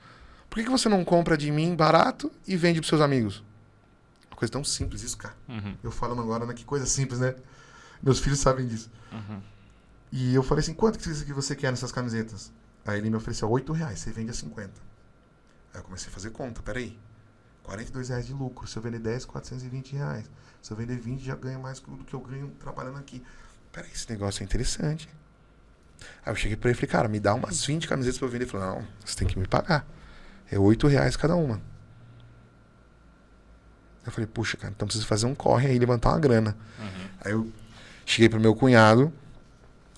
Por que você não compra de mim barato e vende pros seus amigos? Uma coisa tão simples isso, cara. Eu falando agora, né? Que coisa simples, né? Meus filhos sabem disso. E eu falei assim, quanto que você quer nessas camisetas? Aí ele me ofereceu R$8, você vende a 50. Aí eu comecei a fazer conta, peraí. R$42 de lucro. Se eu vender 10, R$420. Se eu vender 20, já ganho mais do que eu ganho trabalhando aqui. Peraí, esse negócio é interessante. Aí eu cheguei pra ele e falei, cara, me dá umas 20 camisetas pra eu vender. Ele falou, não, você tem que me pagar. É R$8 cada uma. Eu falei, puxa, cara, então preciso fazer um corre aí, levantar uma grana. Aí eu cheguei pro meu cunhado,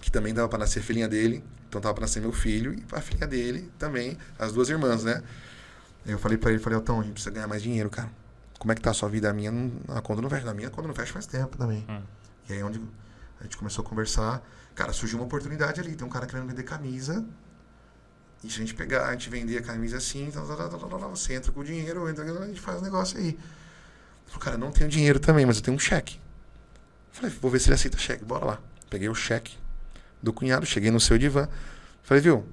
que também dava pra nascer filhinha dele. Então tava pra nascer meu filho e a filha dele também, as 2 irmãs, né? Aí eu falei pra ele, Altão, a gente precisa ganhar mais dinheiro, cara. Como é que tá a sua vida? A minha, a conta não fecha. A minha conta não fecha faz tempo também. E aí onde a gente começou a conversar, cara, surgiu uma oportunidade ali. Tem um cara querendo vender camisa. E se a gente pegar, a gente vender a camisa assim, você entra com o dinheiro, a gente faz um negócio aí. Ele falou, cara, não tenho dinheiro também, mas eu tenho um cheque. Eu falei, vou ver se ele aceita cheque, bora lá. Peguei o cheque do cunhado, cheguei no seu divã. Falei, viu,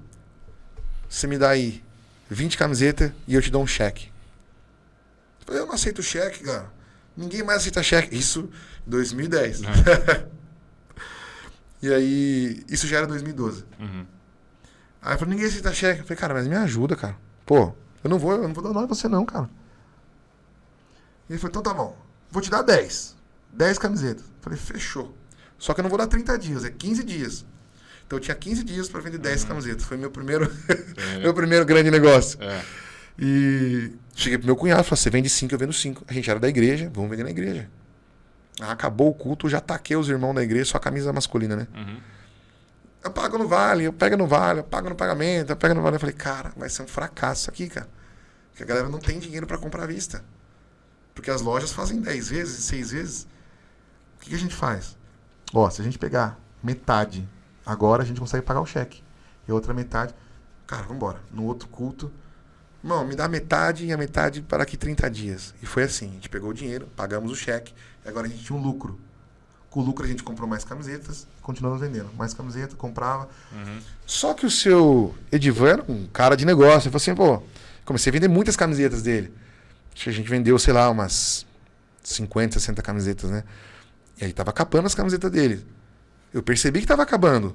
você me dá aí 20 camisetas e eu te dou um cheque. Eu falei, eu não aceito cheque, cara. Ninguém mais aceita cheque. Isso em 2010. E aí, isso já era 2012. Aí eu falei, ninguém aceita cheque. Eu falei, cara, mas me ajuda, cara. Pô, eu não vou dar nada pra você não, cara. E ele falou, então tá bom. Vou te dar 10. 10 camisetas. Eu falei, fechou. Só que eu não vou dar 30 dias, é 15 dias. Então eu tinha 15 dias para vender 10 camisetas. Foi meu primeiro, meu primeiro grande negócio. E cheguei pro meu cunhado, falei, você vende 5, eu vendo 5. A gente era da igreja, vamos vender na igreja. Acabou o culto, eu já taquei os irmãos da igreja, só camisa masculina, né? Eu pago no vale, eu pego no vale, eu pago no pagamento, eu pego no vale. Eu falei, cara, vai ser um fracasso isso aqui, cara. Porque a galera não tem dinheiro para comprar à vista. Porque as lojas fazem 10 vezes, 6 vezes. O que a gente faz? Ó, se a gente pegar metade, agora a gente consegue pagar o cheque. E a outra metade, cara, vambora. No outro culto, irmão, me dá metade e a metade para aqui 30 dias. E foi assim, a gente pegou o dinheiro, pagamos o cheque, e agora a gente tinha um lucro. Com o lucro a gente comprou mais camisetas, continuamos vendendo. Mais camiseta, comprava. Só que o seu Edivan era um cara de negócio. Ele falou assim, pô, comecei a vender muitas camisetas dele. Acho que a gente vendeu, sei lá, umas 50, 60 camisetas, né? E aí tava acabando as camisetas dele. Eu percebi que tava acabando.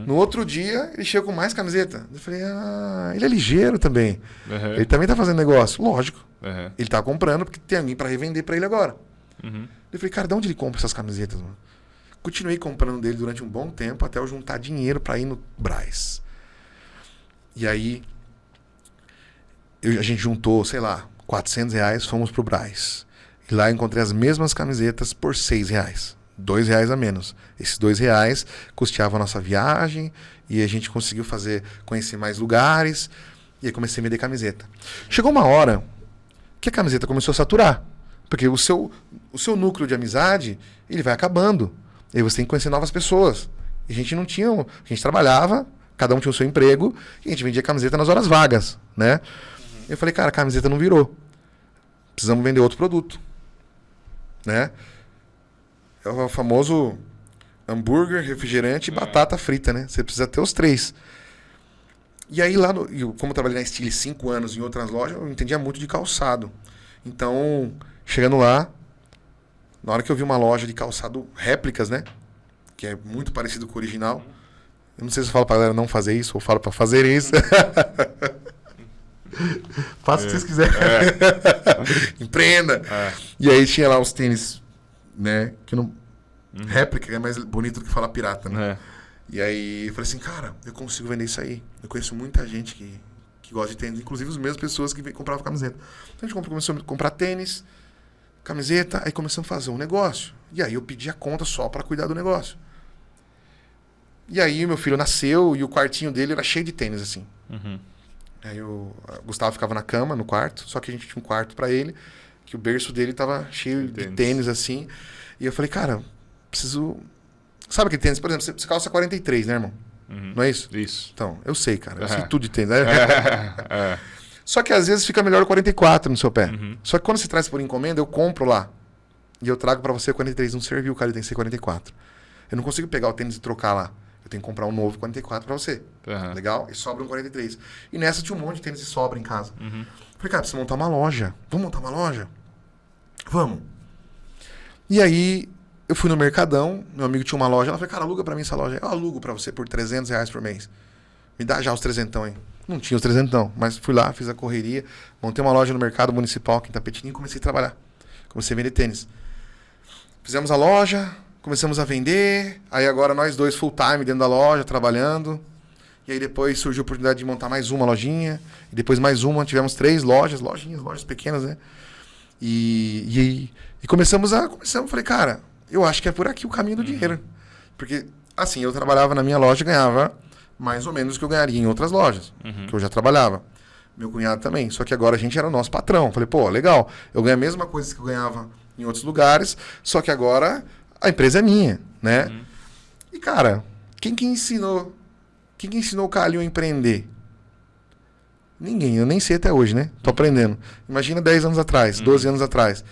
No outro dia, ele chegou com mais camiseta. Eu falei, ele é ligeiro também. Ele também tá fazendo negócio. Lógico. Ele tá comprando porque tem alguém para revender para ele agora. Eu falei, cara, de onde ele compra essas camisetas, mano? Continuei comprando dele durante um bom tempo até eu juntar dinheiro para ir no Braz. E aí, a gente juntou, sei lá, R$400, fomos pro Braz. E lá eu encontrei as mesmas camisetas por R$6. R$2 a menos. Esses R$2 custeavam a nossa viagem e a gente conseguiu conhecer mais lugares e aí comecei a vender camiseta. Chegou uma hora que a camiseta começou a saturar, porque o seu núcleo de amizade, ele vai acabando. E aí você tem que conhecer novas pessoas. E a gente não tinha, a gente trabalhava, cada um tinha o seu emprego e a gente vendia camiseta nas horas vagas, né? Eu falei, cara, a camiseta não virou. Precisamos vender outro produto, né? É o famoso hambúrguer, refrigerante e batata frita, né? Você precisa ter os 3. E aí lá, como eu trabalhei na Estile 5 anos em outras lojas, eu entendia muito de calçado. Então, chegando lá, na hora que eu vi uma loja de calçado réplicas, né? Que é muito parecido com o original, Eu não sei se eu falo pra galera não fazer isso ou falo pra fazer isso. Faça o que vocês quiserem. Empreenda. E aí tinha lá os tênis, né? Que não... Réplica é mais bonito do que falar pirata, né? E aí eu falei assim, cara, eu consigo vender isso aí. Eu conheço muita gente que gosta de tênis, inclusive as mesmas pessoas que compravam camiseta. Então a gente começou a comprar tênis, camiseta, aí começamos a fazer um negócio. E aí eu pedi a conta só para cuidar do negócio. E aí meu filho nasceu e o quartinho dele era cheio de tênis, assim. Aí o Gustavo ficava na cama, no quarto, só que a gente tinha um quarto para ele, que o berço dele tava cheio de tênis, assim. E eu falei, cara, preciso... Sabe aquele tênis? Por exemplo, você calça 43, né, irmão? Não é isso? Isso. Então, eu sei, cara. Eu sei tudo de tênis. Só que às vezes fica melhor o 44 no seu pé. Só que quando você traz por encomenda, eu compro lá. E eu trago pra você o 43. Não serviu, cara, ele tem que ser 44. Eu não consigo pegar o tênis e trocar lá. Eu tenho que comprar um novo 44 pra você. Legal? E sobra um 43. E nessa tinha um monte de tênis e sobra em casa. Falei, cara, precisa montar uma loja. Vamos montar uma loja? Vamos. E aí... Eu fui no Mercadão, meu amigo tinha uma loja, ela falou, cara, aluga pra mim essa loja. Eu alugo pra você por R$300 por mês. Me dá já os 300, hein? Não tinha os 300, mas fui lá, fiz a correria, montei uma loja no mercado municipal aqui em Tapetininho e comecei a trabalhar. Comecei a vender tênis. Fizemos a loja, começamos a vender, aí agora nós dois full time dentro da loja, trabalhando. E aí depois surgiu a oportunidade de montar mais uma lojinha, e depois mais uma, tivemos 3 lojas pequenas, né? E começamos, falei, cara... Eu acho que é por aqui o caminho do dinheiro. Porque, assim, eu trabalhava na minha loja e ganhava mais ou menos o que eu ganharia em outras lojas, que eu já trabalhava. Meu cunhado também. Só que agora a gente era o nosso patrão. Falei, pô, legal. Eu ganho a mesma coisa que eu ganhava em outros lugares, só que agora a empresa é minha, né? E, cara, quem que ensinou o Calil a empreender? Ninguém. Eu nem sei até hoje, né? Tô aprendendo. Imagina 10 anos atrás, 12 anos atrás.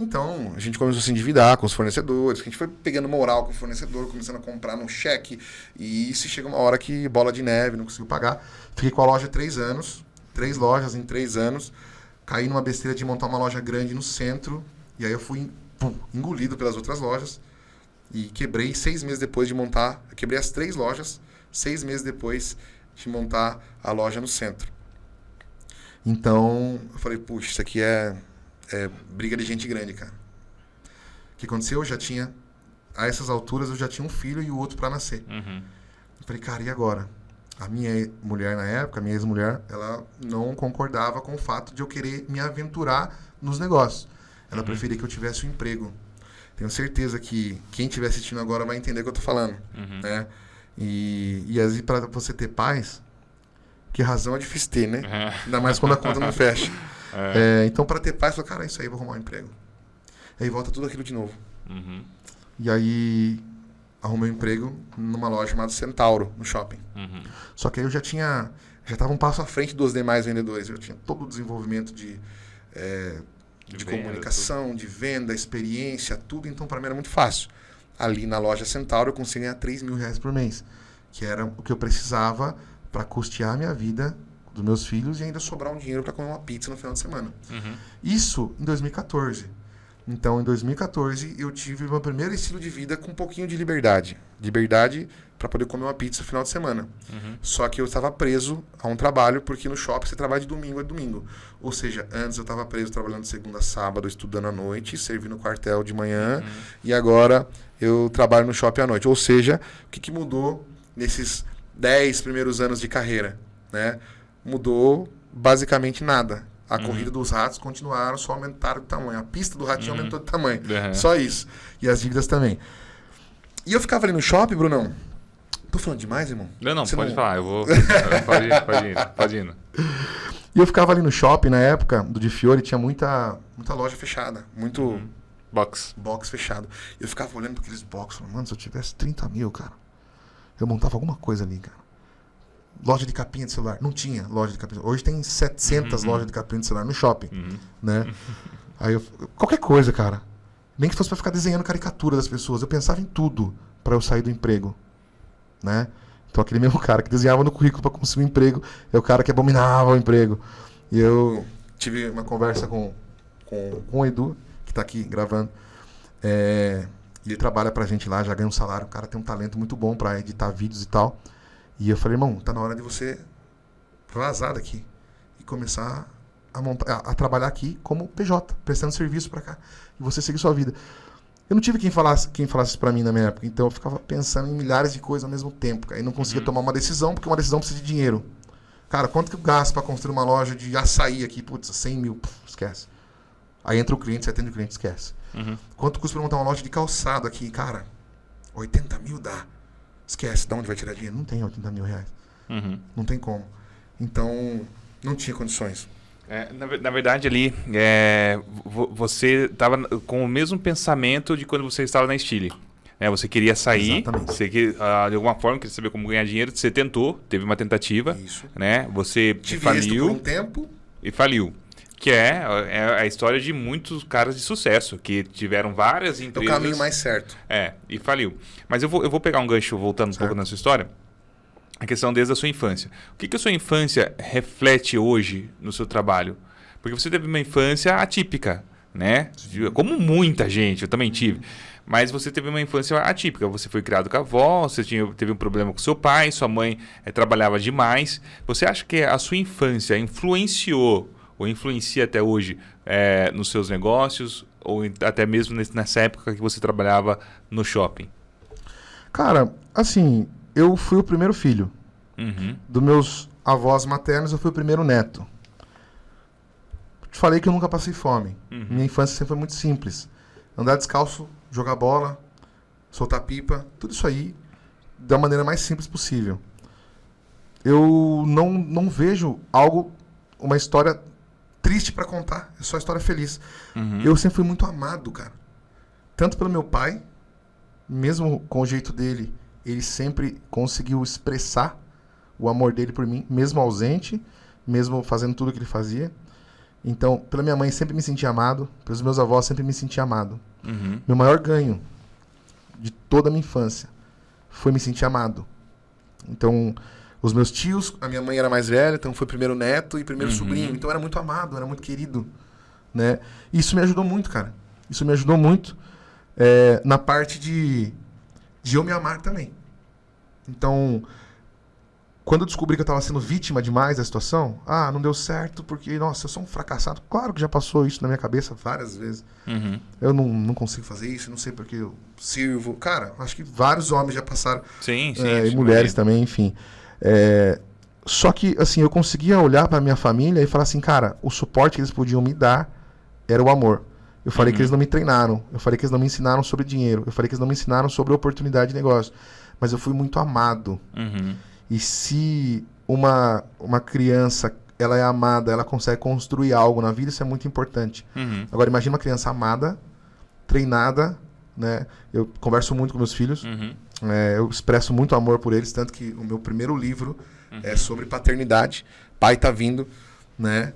Então, a gente começou a se endividar com os fornecedores, a gente foi pegando moral com o fornecedor, começando a comprar no cheque, e isso chega uma hora que bola de neve, não conseguiu pagar. Fiquei com a loja 3 anos, 3 lojas em 3 anos, caí numa besteira de montar uma loja grande no centro, e aí eu fui engolido pelas outras lojas, e quebrei 6 meses depois de montar, eu quebrei as 3 lojas, 6 meses depois de montar a loja no centro. Então, eu falei, puxa, isso aqui é briga de gente grande, cara. O que aconteceu? A essas alturas, eu já tinha um filho e o outro para nascer. Eu falei, cara, e agora? A minha mulher na época, a minha ex-mulher, ela não concordava com o fato de eu querer me aventurar nos negócios. Ela preferia que eu tivesse um emprego. Tenho certeza que quem estiver assistindo agora vai entender o que eu tô falando. Né? E às vezes, para você ter paz, que razão é difícil ter, né? Ainda mais quando a conta não fecha. Então, para ter paz, eu falei, cara, isso aí, eu vou arrumar um emprego. E aí volta tudo aquilo de novo. E aí, arrumei um emprego numa loja chamada Centauro, no shopping. Só que aí eu já estava um passo à frente dos demais vendedores. Eu tinha todo o desenvolvimento de comunicação, de venda, experiência, tudo. Então, para mim era muito fácil. Ali na loja Centauro, eu consegui ganhar R$3.000 por mês, que era o que eu precisava para custear a minha vida, dos meus filhos, e ainda sobrar um dinheiro para comer uma pizza no final de semana. Isso em 2014. Então, em 2014, eu tive o meu primeiro estilo de vida com um pouquinho de liberdade. Liberdade para poder comer uma pizza no final de semana. Só que eu estava preso a um trabalho, porque no shopping você trabalha de domingo a domingo. Ou seja, antes eu estava preso trabalhando de segunda a sábado, estudando à noite, servindo no quartel de manhã, e agora eu trabalho no shopping à noite. Ou seja, o que mudou nesses 10 primeiros anos de carreira, né? Mudou basicamente nada. A corrida dos ratos continuaram, só aumentaram de tamanho. A pista do ratinho aumentou de tamanho. Só isso. E as dívidas também. E eu ficava ali no shopping, Brunão. Tô falando demais, irmão? Não, Você pode não... falar. Eu vou... pode ir. E eu ficava ali no shopping, na época do Di Fiore, tinha muita loja fechada. Muito... Box fechado. Eu ficava olhando para aqueles box, falando, mano, se eu tivesse 30 mil, cara, eu montava alguma coisa ali, cara. Loja de capinha de celular. Não tinha loja de capinha. Hoje tem 700 lojas de capinha de celular no shopping, né? Aí qualquer coisa, cara. Nem que fosse para ficar desenhando caricatura das pessoas. Eu pensava em tudo para eu sair do emprego, né? Então aquele mesmo cara que desenhava no currículo para conseguir um emprego é o cara que abominava o emprego. E eu tive uma conversa com o Edu, que tá aqui gravando. Ele trabalha pra gente lá, já ganha um salário. O cara tem um talento muito bom para editar vídeos e tal. E eu falei, irmão, tá na hora de você vazar daqui e começar a trabalhar aqui como PJ, prestando serviço para cá. E você seguir sua vida. Eu não tive quem falasse isso pra mim na minha época. Então eu ficava pensando em milhares de coisas ao mesmo tempo. Aí não conseguia tomar uma decisão, porque uma decisão precisa de dinheiro. Cara, quanto que eu gasto pra construir uma loja de açaí aqui? Putz, 100 mil. Esquece. Aí entra o cliente, você atende o cliente, esquece. Quanto custa pra montar uma loja de calçado aqui? Cara, 80 mil dá. Esquece. De onde vai tirar dinheiro? Não tem 80 mil reais. Não tem como. Então, não tinha condições. Na verdade, ali, você estava com o mesmo pensamento de quando você estava na Stile. Você queria sair, Exatamente. você de alguma forma queria saber como ganhar dinheiro, você tentou, teve uma tentativa, Isso. né? Você Tive faliu êxito por um tempo. e faliu. Que é a história de muitos caras de sucesso, que tiveram várias É empresas. o caminho mais certo. E faliu. Mas eu vou pegar um gancho, voltando um pouco na sua história. A questão desde a sua infância. O que a sua infância reflete hoje no seu trabalho? Porque você teve uma infância atípica, né? Como muita gente, eu também tive. Mas você teve uma infância atípica. Você foi criado com a avó, você teve um problema com seu pai, sua mãe trabalhava demais. Você acha que a sua infância influenciou ou influencia até hoje nos seus negócios? Ou até mesmo nessa época que você trabalhava no shopping? Cara, assim, eu fui o primeiro filho. Dos meus avós maternos, eu fui o primeiro neto. Te falei que eu nunca passei fome. Minha infância sempre foi muito simples. Andar descalço, jogar bola, soltar pipa, tudo isso aí da maneira mais simples possível. Eu não vejo uma história triste pra contar. É só história feliz. Eu sempre fui muito amado, cara. Tanto pelo meu pai, mesmo com o jeito dele, ele sempre conseguiu expressar o amor dele por mim, mesmo ausente, mesmo fazendo tudo o que ele fazia. Então, pela minha mãe, sempre me senti amado. Pelos meus avós, sempre me senti amado. Meu maior ganho de toda a minha infância foi me sentir amado. Então, os meus tios, a minha mãe era mais velha, então foi primeiro neto e primeiro sobrinho. Então, era muito amado, era muito querido, né? E isso me ajudou muito, cara. Isso me ajudou muito na parte de eu me amar também. Então, quando eu descobri que eu estava sendo vítima demais da situação, não deu certo porque, nossa, eu sou um fracassado. Claro que já passou isso na minha cabeça várias vezes. Eu não consigo fazer isso, não sei porque eu sirvo. Cara, acho que vários homens já passaram. Sim, e mulheres também, enfim. Só que, assim, eu conseguia olhar para minha família e falar assim, cara, o suporte que eles podiam me dar era o amor. Eu falei que eles não me treinaram. Eu falei que eles não me ensinaram sobre dinheiro. Eu falei que eles não me ensinaram sobre oportunidade de negócio. Mas eu fui muito amado. E se uma criança, ela é amada, ela consegue construir algo na vida, isso é muito importante. Agora, imagina uma criança amada, treinada, né? Eu converso muito com meus filhos, eu expresso muito amor por eles, tanto que o meu primeiro livro é sobre paternidade. Pai tá vindo, né?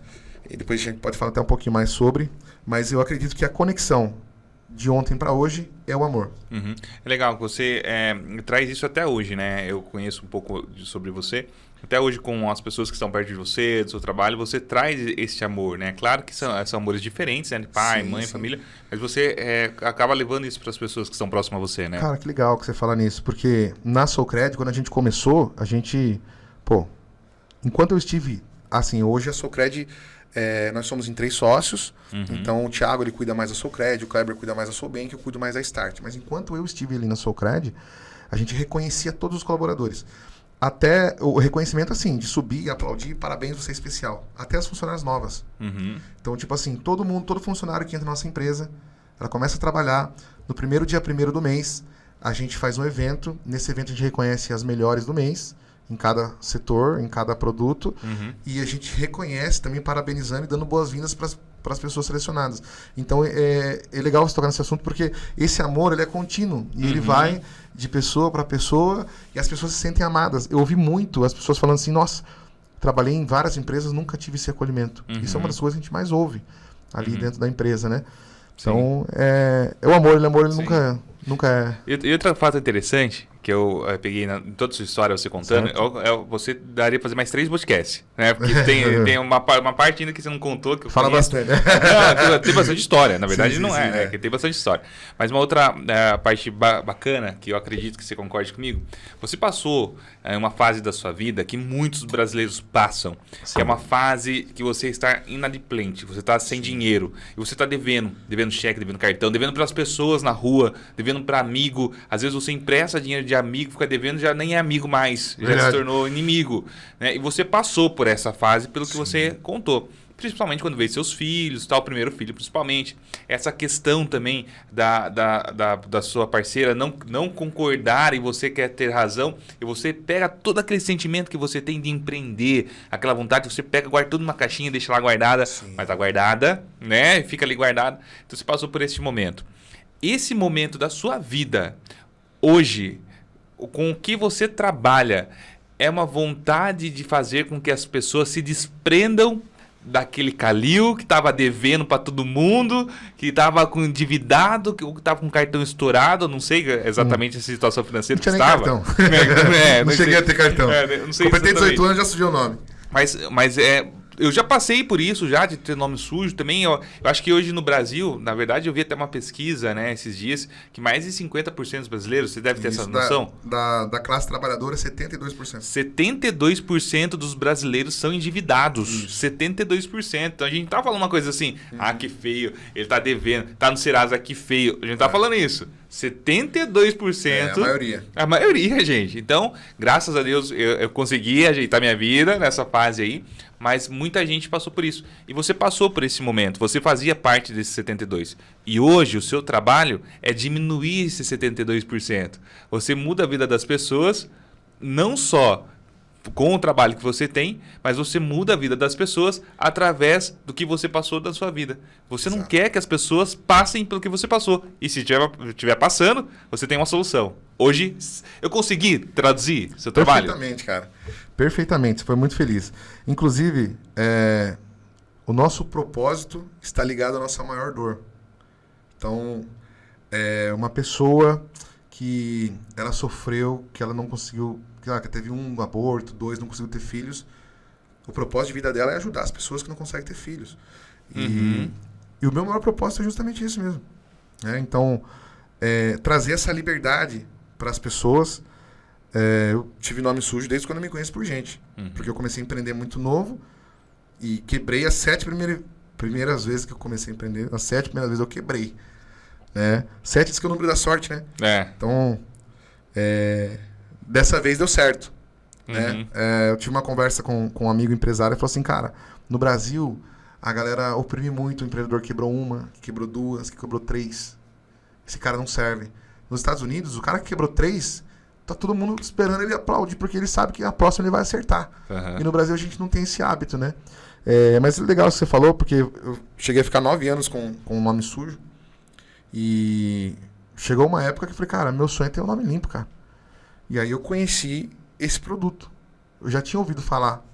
E depois a gente pode falar até um pouquinho mais sobre, mas eu acredito que a conexão de ontem para hoje é o amor. É legal que você traz isso até hoje, né? Eu conheço um pouco sobre você. Até hoje, com as pessoas que estão perto de você, do seu trabalho, você traz esse amor, né? Claro que são amores diferentes, né? Pai, mãe, família. Mas você acaba levando isso para as pessoas que estão próximas a você, né? Cara, que legal que você fala nisso. Porque na Socred, quando a gente começou, a gente... enquanto eu estive... Assim, hoje a Socred... nós somos em 3 sócios, então o Thiago ele cuida mais da Socred, o Kleber cuida mais da Sobank, eu cuido mais da Start. Mas enquanto eu estive ali na Socred, a gente reconhecia todos os colaboradores. Até o reconhecimento assim, de subir e aplaudir, parabéns, você é especial. Até as funcionárias novas. Então, tipo assim, todo funcionário que entra na nossa empresa, ela começa a trabalhar, no primeiro dia 1º do mês, a gente faz um evento, nesse evento a gente reconhece as melhores do mês, em cada setor, em cada produto, e a gente reconhece também parabenizando e dando boas-vindas para as pessoas selecionadas. Então é legal você tocar nesse assunto porque esse amor ele é contínuo e ele vai de pessoa para pessoa e as pessoas se sentem amadas. Eu ouvi muito as pessoas falando assim, nossa, trabalhei em várias empresas, nunca tive esse acolhimento. Isso é uma das coisas que a gente mais ouve ali dentro da empresa, né? Então, o amor ele nunca é... E outro fato interessante, que eu peguei em toda a sua história, você contando, você daria pra fazer mais 3 podcasts, né? Porque tem uma parte ainda que você não contou. Que eu Fala conheço. bastante. Não, tem bastante história, na verdade Sim, não é, sim, né? Que tem bastante história. Mas uma outra parte bacana, que eu acredito que você concorde comigo, você passou uma fase da sua vida que muitos brasileiros passam, que é uma fase que você está inadimplente, você está sem dinheiro, e você está devendo cheque, devendo cartão, devendo para as pessoas na rua, devendo para amigo. Às vezes você empresta dinheiro de amigo, fica devendo, já nem é amigo mais, já se tornou inimigo, né? E você passou por essa fase pelo que você contou. Principalmente quando veio seus filhos, tal, o primeiro filho principalmente. Essa questão também da sua parceira não concordar e você quer ter razão. E você pega todo aquele sentimento que você tem de empreender, aquela vontade, você pega, guarda tudo numa caixinha, deixa lá guardada. Sim. Mas tá guardada, né? Fica ali guardada. Então você passou por esse momento. Esse momento da sua vida, hoje, com o que você trabalha, é uma vontade de fazer com que as pessoas se desprendam daquele Calil que estava devendo para todo mundo, que estava com endividado, que estava com cartão estourado, não sei exatamente a situação financeira que estava. Não tinha nem cartão. Não cheguei a ter cartão. Não sei. Completei 18 anos, já surgiu o nome. Mas eu já passei por isso, já de ter nome sujo também. Eu acho que hoje no Brasil, na verdade, eu vi até uma pesquisa, né, esses dias, que mais de 50% dos brasileiros, você deve ter essa noção? Da classe trabalhadora, 72%. 72% dos brasileiros são endividados. Isso. 72%. Então a gente tá falando uma coisa assim, que feio, ele tá devendo, tá no Serasa, que feio. A gente tá falando isso. 72%. É a maioria. A maioria, gente. Então, graças a Deus, eu consegui ajeitar minha vida nessa fase aí, mas muita gente passou por isso. E você passou por esse momento, você fazia parte desses 72%. E hoje o seu trabalho é diminuir esse 72%. Você muda a vida das pessoas, não só com o trabalho que você tem, mas você muda a vida das pessoas através do que você passou da sua vida. Você não quer que as pessoas passem pelo que você passou. E se estiver passando, você tem uma solução. Hoje, eu consegui traduzir seu trabalho? Perfeitamente, cara. Perfeitamente. Você foi muito feliz. Inclusive, o nosso propósito está ligado à nossa maior dor. Então, uma pessoa que ela sofreu, que ela não conseguiu... que teve um aborto, 2, não conseguiu ter filhos. O propósito de vida dela é ajudar as pessoas que não conseguem ter filhos. E o meu maior propósito é justamente isso mesmo. Então, trazer essa liberdade para as pessoas. Eu tive nome sujo desde quando eu me conheço por gente. Porque eu comecei a empreender muito novo e quebrei as 7 primeiras vezes que eu comecei a empreender. As 7 primeiras vezes eu quebrei. 7 diz que é o número da sorte, né? Então, dessa vez deu certo. Né? Eu tive uma conversa com um amigo empresário e falou assim, cara, no Brasil a galera oprime muito, o empreendedor quebrou uma, quebrou 2, que quebrou 3. Esse cara não serve. Nos Estados Unidos, o cara que quebrou 3, tá todo mundo esperando ele aplaudir, porque ele sabe que a próxima ele vai acertar. E no Brasil a gente não tem esse hábito, né? Mas é legal o que você falou, porque eu cheguei a ficar 9 anos com o nome sujo. E chegou uma época que eu falei, cara, meu sonho é ter um nome limpo, cara. E aí eu conheci esse produto. Eu já tinha ouvido falar.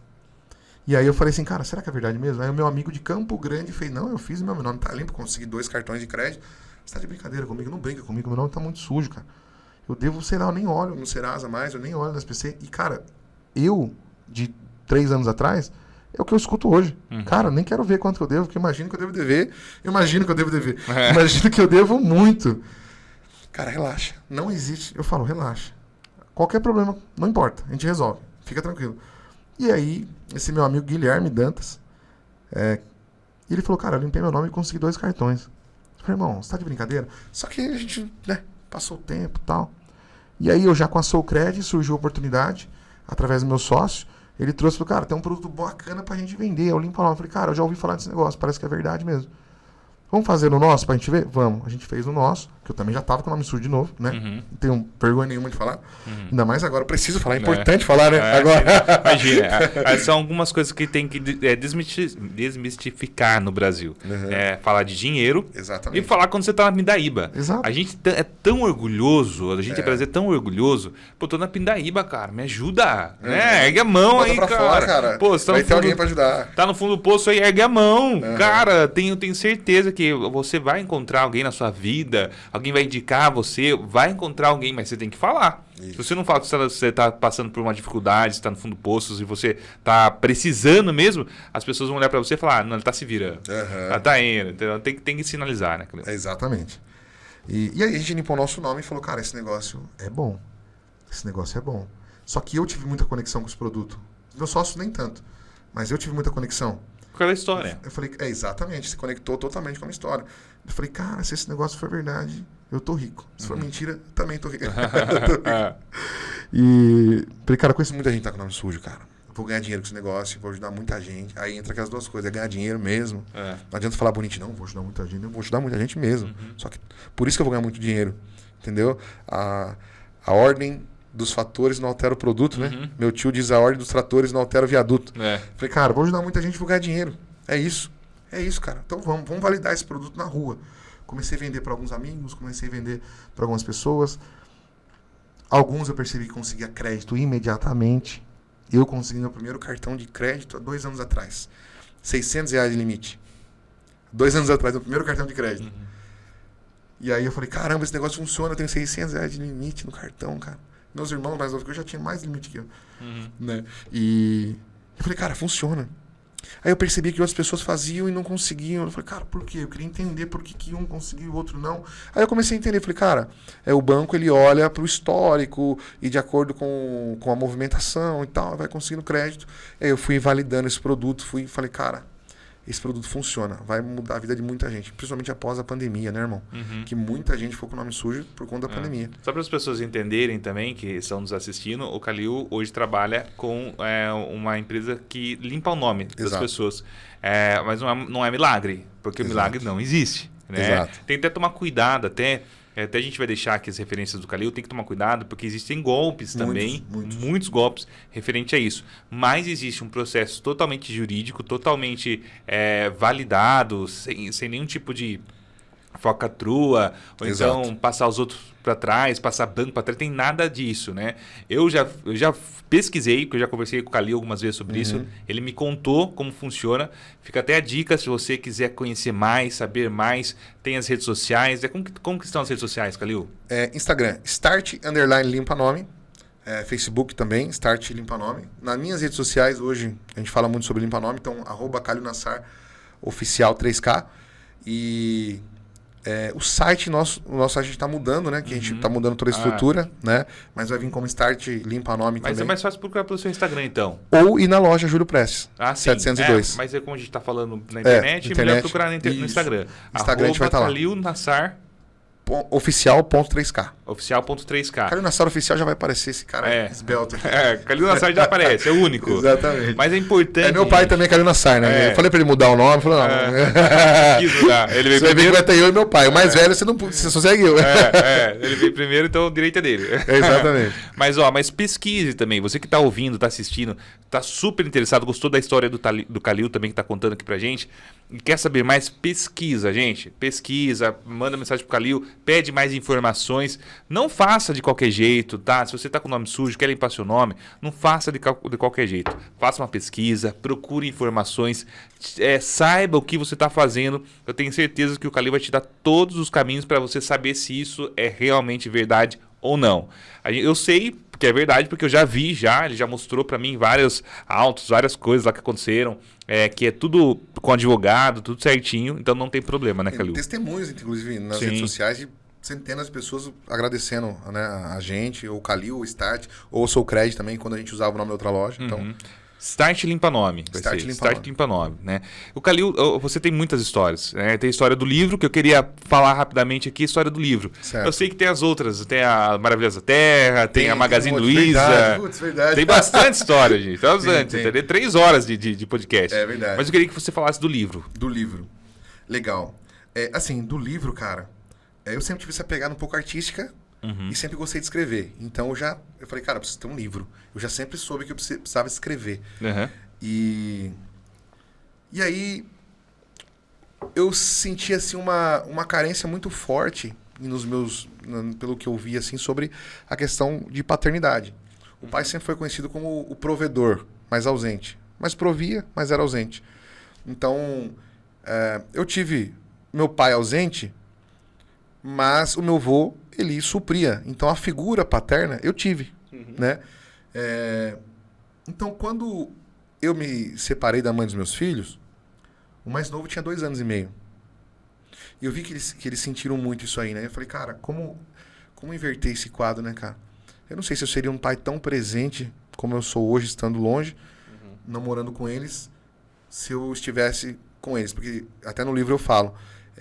E aí eu falei assim, cara, será que é verdade mesmo? Aí o meu amigo de Campo Grande fez, não, eu fiz, meu nome tá limpo, consegui 2 cartões de crédito. Você tá de brincadeira comigo? Não brinca comigo, meu nome tá muito sujo, cara. Eu devo, sei lá, eu nem olho no Serasa mais, eu nem olho no SPC. E, cara, eu, de 3 anos atrás, é o que eu escuto hoje. Cara, nem quero ver quanto que eu devo, porque imagino que eu devo dever. Imagino que eu devo dever. Imagino que eu devo muito. Cara, relaxa. Não existe. Eu falo, relaxa. Qualquer problema, não importa. A gente resolve. Fica tranquilo. E aí, esse meu amigo Guilherme Dantas, ele falou, cara, eu limpei meu nome e consegui 2 cartões. Eu falei, irmão, você tá de brincadeira? Só que a gente, passou o tempo e tal. E aí, eu já com a Soulcred, surgiu a oportunidade, através do meu sócio, ele trouxe, falou, cara, tem um produto bacana pra gente vender. Eu limpo o nome. Eu falei, cara, eu já ouvi falar desse negócio, parece que é verdade mesmo. Vamos fazer no nosso pra gente ver? Vamos. A gente fez no nosso, que eu também já tava com o nome sujo de novo, né? Não tenho vergonha nenhuma de falar. Ainda mais agora, eu preciso falar. É importante falar, né? Agora. Imagina. São algumas coisas que tem que desmistificar no Brasil. Falar de dinheiro. Exatamente. E falar quando você tá na Pindaíba. Exato. A gente é tão orgulhoso, a gente é brasileiro tão orgulhoso. Pô, tô na Pindaíba, cara, me ajuda. Ergue a mão. Bota aí, pra cara. Fora, cara. Pô, você tá vai ter alguém pra ajudar. Tá no fundo do poço aí, ergue a mão. Cara, tenho certeza que porque você vai encontrar alguém na sua vida, alguém vai indicar você, vai encontrar alguém, mas você tem que falar. Isso. Se você não fala que você está passando por uma dificuldade, está no fundo do poço, se você está precisando mesmo, as pessoas vão olhar para você e falar, não, ele está se virando, ela está indo. Então tem que sinalizar, né, Calil? Exatamente. E aí a gente limpou o nosso nome e falou, cara, esse negócio é bom. Esse negócio é bom. Só que eu tive muita conexão com os produtos. Meu sócio nem tanto. Mas eu tive muita conexão. Por causa da história. Eu falei, exatamente, se conectou totalmente com a minha história. Eu falei, cara, se esse negócio for verdade, eu tô rico. Se for mentira, também tô rico. E falei, cara, eu conheço muita gente que tá com o nome sujo, cara. Eu vou ganhar dinheiro com esse negócio, vou ajudar muita gente. Aí entra aquelas duas coisas, é ganhar dinheiro mesmo. Não adianta falar bonitinho, não, vou ajudar muita gente, eu vou ajudar muita gente mesmo. Só que por isso que eu vou ganhar muito dinheiro, entendeu? A ordem dos fatores não altera o produto, né? Meu tio diz a ordem dos tratores não altera o viaduto. Falei, cara, vou ajudar muita gente, vou ganhar dinheiro. É isso, cara. Então vamos validar esse produto na rua. Comecei a vender para alguns amigos, comecei a vender para algumas pessoas. Alguns eu percebi que conseguia crédito imediatamente. Eu consegui meu primeiro cartão de crédito há 2 anos atrás. R$600 de limite. 2 anos atrás, o primeiro cartão de crédito. E aí eu falei, caramba, esse negócio funciona, eu tenho R$600 de limite no cartão, cara. Meus irmãos mais novos que eu já tinha mais limite que eu. Né? E eu falei, cara, funciona. Aí eu percebi que outras pessoas faziam e não conseguiam. Eu falei, cara, por quê? Eu queria entender por que um conseguiu e o outro não. Aí eu comecei a entender. Falei, cara, o banco ele olha para o histórico e de acordo com a movimentação e tal, vai conseguindo crédito. Aí eu fui validando esse produto, falei, cara, esse produto funciona, vai mudar a vida de muita gente, principalmente após a pandemia, né, irmão? Que muita gente ficou com o nome sujo por conta da pandemia. Só para as pessoas entenderem também, que estão nos assistindo, o Calil hoje trabalha com uma empresa que limpa o nome das pessoas. Mas não é milagre, porque o milagre não existe. Né? Tem que até tomar cuidado, até a gente vai deixar aqui as referências do Calil, tem que tomar cuidado, porque existem golpes também, muitos golpes referente a isso. Mas existe um processo totalmente jurídico, totalmente validado, sem nenhum tipo de focatrua, ou então passar os outros para trás, passar banco para trás, tem nada disso, né? Eu já pesquisei, porque eu já conversei com o Calil algumas vezes sobre isso, ele me contou como funciona, fica até a dica se você quiser conhecer mais, saber mais, tem as redes sociais, como que estão as redes sociais, Calil? Instagram, start_limpa-nome, Facebook também, Start Limpa Nome. Nas minhas redes sociais, hoje, a gente fala muito sobre limpa nome, então, @CalilNassar oficial 3K, e... o site, nosso site está mudando, né? Que a gente está mudando toda a estrutura, né? Mas vai vir como Start Limpa Nome também. Mas é mais fácil procurar pelo seu Instagram, então. Ou ir na loja Júlio Prestes, sim. 702. Mas é como a gente está falando na internet, é melhor procurar no Instagram. Instagram a gente vai estar lá. Calil Nassar Oficial.3K. Oficial.3K. Calil Nassar Oficial já vai aparecer esse cara esbelto aqui. Calil Nassar já aparece, é o único. Exatamente. Mas é importante. Meu pai também é Calil Nassar, né? Eu falei pra ele mudar o nome, ele falou, não. Quis mudar. Ele veio primeiro. Vai ter eu e meu pai. O mais velho, você só segue eu. Ele veio primeiro, então o direito é dele. Exatamente. Mas pesquise também. Você que tá ouvindo, tá assistindo, tá super interessado, gostou da história do Calil também que tá contando aqui pra gente, e quer saber mais, pesquisa, gente. Pesquisa, manda mensagem pro Calil, pede mais informações. Não faça de qualquer jeito, tá? Se você tá com o nome sujo, quer limpar seu nome, não faça de qualquer jeito. Faça uma pesquisa, procure informações, saiba o que você tá fazendo. Eu tenho certeza que o Calil vai te dar todos os caminhos para você saber se isso é realmente verdade ou não. Eu sei que é verdade, porque eu já vi, ele já mostrou para mim vários autos, várias coisas lá que aconteceram, que é tudo com advogado, tudo certinho, então não tem problema, né, Calil? Tem testemunhos, inclusive, nas redes sociais de centenas de pessoas agradecendo, né, a gente, ou o Calil, o Start, ou o Sou Cred também, quando a gente usava o nome da outra loja. Então, Start Limpa Nome. Start Limpa Nome, né? O Calil, você tem muitas histórias, né? Tem a história do livro, que eu queria falar rapidamente aqui, a história do livro. Certo. Eu sei que tem as outras, tem a Maravilhosa Terra, tem a Magazine Luiza. Verdade. Tem bastante história, gente. Tem 3 horas de podcast. É verdade. Mas eu queria que você falasse do livro. Do livro. Legal. Assim, do livro, cara, eu sempre tive essa pegada um pouco artística, e sempre gostei de escrever. Então eu falei, cara, eu preciso ter um livro. Eu já sempre soube que eu precisava escrever. E aí eu senti assim uma carência muito forte pelo que eu vi assim sobre a questão de paternidade. O pai sempre foi conhecido como o provedor, mas ausente. Mas provia, mas era ausente. Então, eu tive meu pai ausente, mas o meu avô, ele supria. Então, a figura paterna eu tive, né? Então, quando eu me separei da mãe dos meus filhos, o mais novo tinha 2 anos e meio. E eu vi que eles sentiram muito isso aí, né? Eu falei, cara, como inverter esse quadro, né, cara? Eu não sei se eu seria um pai tão presente como eu sou hoje, estando longe, não morando com eles, se eu estivesse com eles. Porque até no livro eu falo,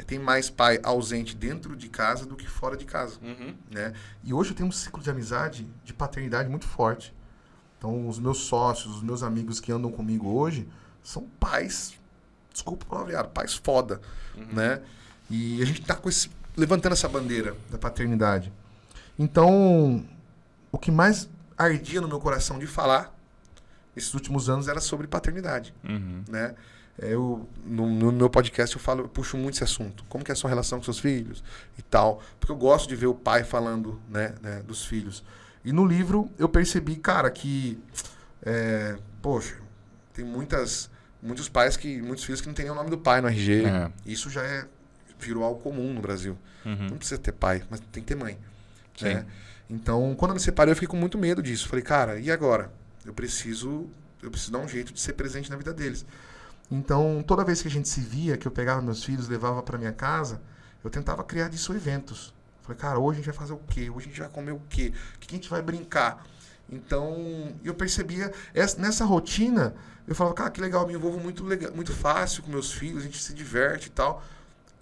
tem mais pai ausente dentro de casa do que fora de casa, né? E hoje eu tenho um ciclo de amizade, de paternidade muito forte. Então, os meus sócios, os meus amigos que andam comigo hoje, são pais, desculpa o palavreado, pais foda, né? E a gente tá levantando essa bandeira da paternidade. Então, o que mais ardia no meu coração de falar esses últimos anos era sobre paternidade, né? No meu podcast eu puxo muito esse assunto. Como que é a sua relação com seus filhos e tal. Porque eu gosto de ver o pai falando, né, dos filhos. E no livro eu percebi, cara, que poxa, tem muitos filhos que não tem nem o nome do pai no RG. Isso já virou algo comum no Brasil. Não precisa ter pai, mas tem que ter mãe, né? Então, quando eu me separei, eu fiquei com muito medo disso. Falei, cara, e agora? Eu preciso dar um jeito de ser presente na vida deles. Então, toda vez que a gente se via, que eu pegava meus filhos, levava para minha casa, eu tentava criar disso eventos. Falei, cara, hoje a gente vai fazer o quê? Hoje a gente vai comer o quê? O que a gente vai brincar? Então, eu percebia, nessa rotina, eu falava, cara, que legal, eu me envolvo muito fácil com meus filhos, a gente se diverte e tal.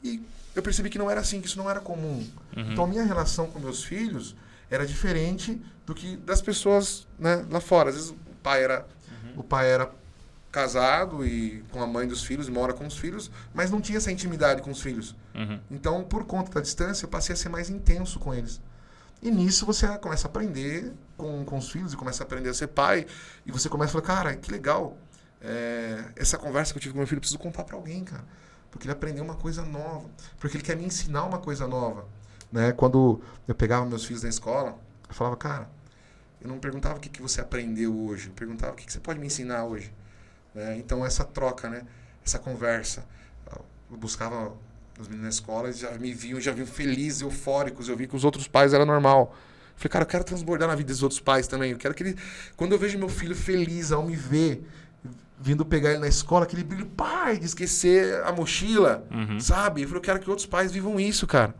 E eu percebi que não era assim, que isso não era comum. Então, a minha relação com meus filhos era diferente do que das pessoas, né, lá fora. Às vezes o pai era casado e com a mãe dos filhos, mora com os filhos, mas não tinha essa intimidade com os filhos. Então, por conta da distância, eu passei a ser mais intenso com eles. E nisso você começa a aprender com os filhos e começa a aprender a ser pai. E você começa a falar, cara, que legal. Essa conversa que eu tive com meu filho, eu preciso contar para alguém, cara. Porque ele aprendeu uma coisa nova. Porque ele quer me ensinar uma coisa nova. Né? Quando eu pegava meus filhos na escola, eu falava, cara, eu não perguntava o que você aprendeu hoje. Eu perguntava o que você pode me ensinar hoje. Né? Então, essa troca, né? Essa conversa. Eu buscava os meninos na escola, eles já me viam felizes, eufóricos. Eu vi que os outros pais era normal. Eu falei, cara, eu quero transbordar na vida dos outros pais também. Eu quero que quando eu vejo meu filho feliz ao me ver, vindo pegar ele na escola, aquele brilho, pai, de esquecer a mochila, sabe? Eu falei, eu quero que outros pais vivam isso, cara.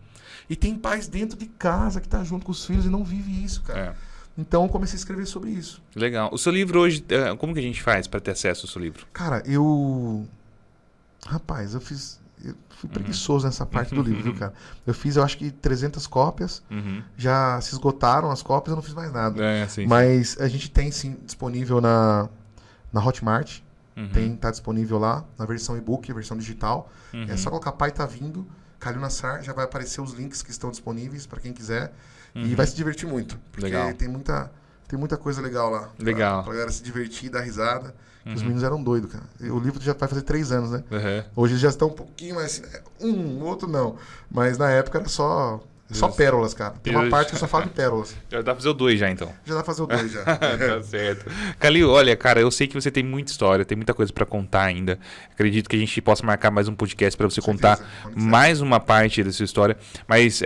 E tem pais dentro de casa que tá junto com os filhos e não vive isso, cara. Então, eu comecei a escrever sobre isso. Legal. O seu livro hoje, como que a gente faz para ter acesso ao seu livro? Cara, Rapaz, eu fui preguiçoso nessa parte do livro, viu, cara? Eu acho que 300 cópias. Já se esgotaram as cópias, eu não fiz mais nada. Mas a gente tem, sim, disponível na Hotmart. Tá disponível lá, na versão e-book, versão digital. É só colocar Pai Tá Vindo, Kalil Nassar, já vai aparecer os links que estão disponíveis para quem quiser. E vai se divertir muito. Porque legal. Tem muita coisa legal lá. Legal. Pra galera se divertir, dar risada. Os meninos eram doidos, cara. O livro já vai fazer 3 anos, né? Hoje eles já estão um pouquinho mais... outro não. Mas na época era só pérolas, cara. Tem uma parte que eu só falo de pérolas. Já dá pra fazer o 2 já, então. Já dá pra fazer o 2, já. Tá certo. Kalil, olha, cara, eu sei que você tem muita história, tem muita coisa pra contar ainda. Acredito que a gente possa marcar mais um podcast pra você contar mais uma parte da sua história. Mas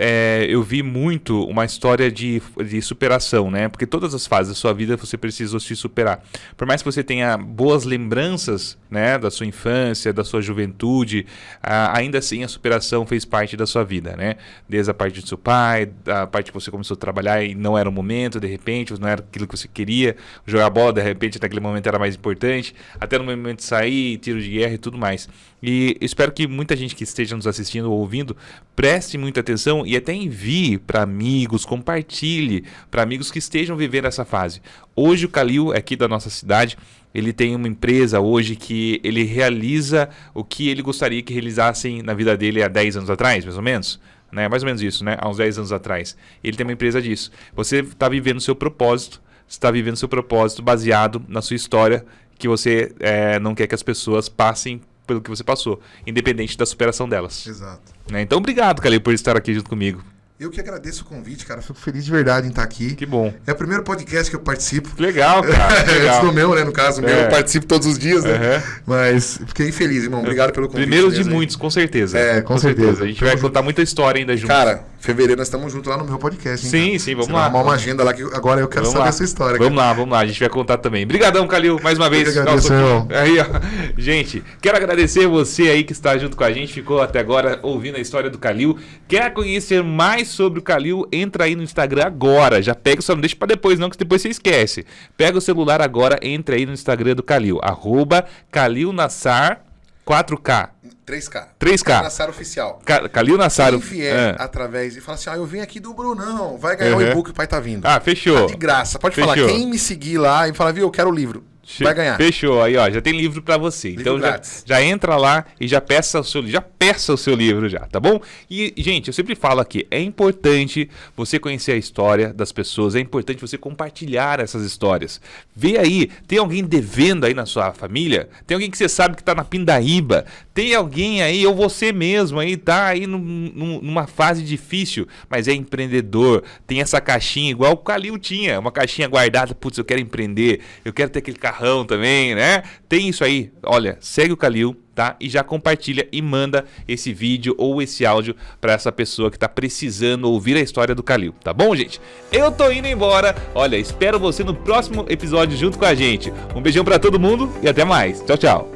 eu vi muito uma história de superação, né? Porque todas as fases da sua vida você precisou se superar. Por mais que você tenha boas lembranças, né, da sua infância, da sua juventude, ainda assim a superação fez parte da sua vida, né? Desde a parte do seu pai, a parte que você começou a trabalhar e não era o momento, de repente, não era aquilo que você queria, jogar bola, de repente, naquele momento era mais importante, até no momento de sair, tiro de guerra e tudo mais. E espero que muita gente que esteja nos assistindo ou ouvindo preste muita atenção e até envie para amigos, compartilhe para amigos que estejam vivendo essa fase. Hoje o Kalil, aqui da nossa cidade, ele tem uma empresa hoje que ele realiza o que ele gostaria que realizassem na vida dele há 10 anos atrás, mais ou menos. Né? Mais ou menos isso, né? Há uns 10 anos atrás. Ele tem uma empresa disso. Você está vivendo o seu propósito, baseado na sua história, que você não quer que as pessoas passem pelo que você passou, independente da superação delas. Exato. Né? Então, obrigado, Kalil, por estar aqui junto comigo. Eu que agradeço o convite, cara. Fico feliz de verdade em estar aqui. Que bom. É o primeiro podcast que eu participo. Legal, cara. Legal. Antes do meu, né? No caso, o meu eu participo todos os dias, né? Mas fiquei feliz, irmão. Obrigado pelo convite. Primeiro de muitos, com certeza. Com certeza. A gente vai contar muita história ainda juntos. Cara, fevereiro nós estamos juntos lá no meu podcast, hein? Sim, vamos Você lá. vai arrumar uma agenda lá que agora eu quero saber a sua história. Vamos lá. A gente vai contar também. Obrigadão, Calil, mais uma vez. Agradeço, irmão. Aí, ó. Gente, quero agradecer você aí que está junto com a gente, ficou até agora ouvindo a história do Calil. Quer conhecer mais sobre o Calil? Entra aí no Instagram agora. Já pega, só não deixa para depois não, que depois você esquece. Pega o celular agora, entra aí no Instagram do Calil. @CalilNassar 4K. 3K. Calil Nassar Oficial. Calil Nassar. Quem vier através e falar assim, eu vim aqui do Brunão, vai ganhar o e-book, o pai tá vindo. Fechou. Tá de graça. Pode Fechou. falar, quem me seguir lá e falar, viu, eu quero o livro. Vai ganhar. Fechou. Aí, ó, já tem livro pra você. Livro então já entra lá e já peça o seu livro já, tá bom? E, gente, eu sempre falo aqui, é importante você conhecer a história das pessoas, é importante você compartilhar essas histórias. Vê aí, tem alguém devendo aí na sua família? Tem alguém que você sabe que tá na pindaíba? Tem alguém aí, ou você mesmo aí, tá aí numa fase difícil, mas é empreendedor, tem essa caixinha, igual o Calil tinha, uma caixinha guardada, putz, eu quero empreender, eu quero ter aquele carrão também, né? Tem isso aí, olha, segue o Calil, tá? E já compartilha e manda esse vídeo ou esse áudio para essa pessoa que tá precisando ouvir a história do Calil, tá bom, gente? Eu tô indo embora, olha, espero você no próximo episódio junto com a gente. Um beijão para todo mundo e até mais. Tchau, tchau.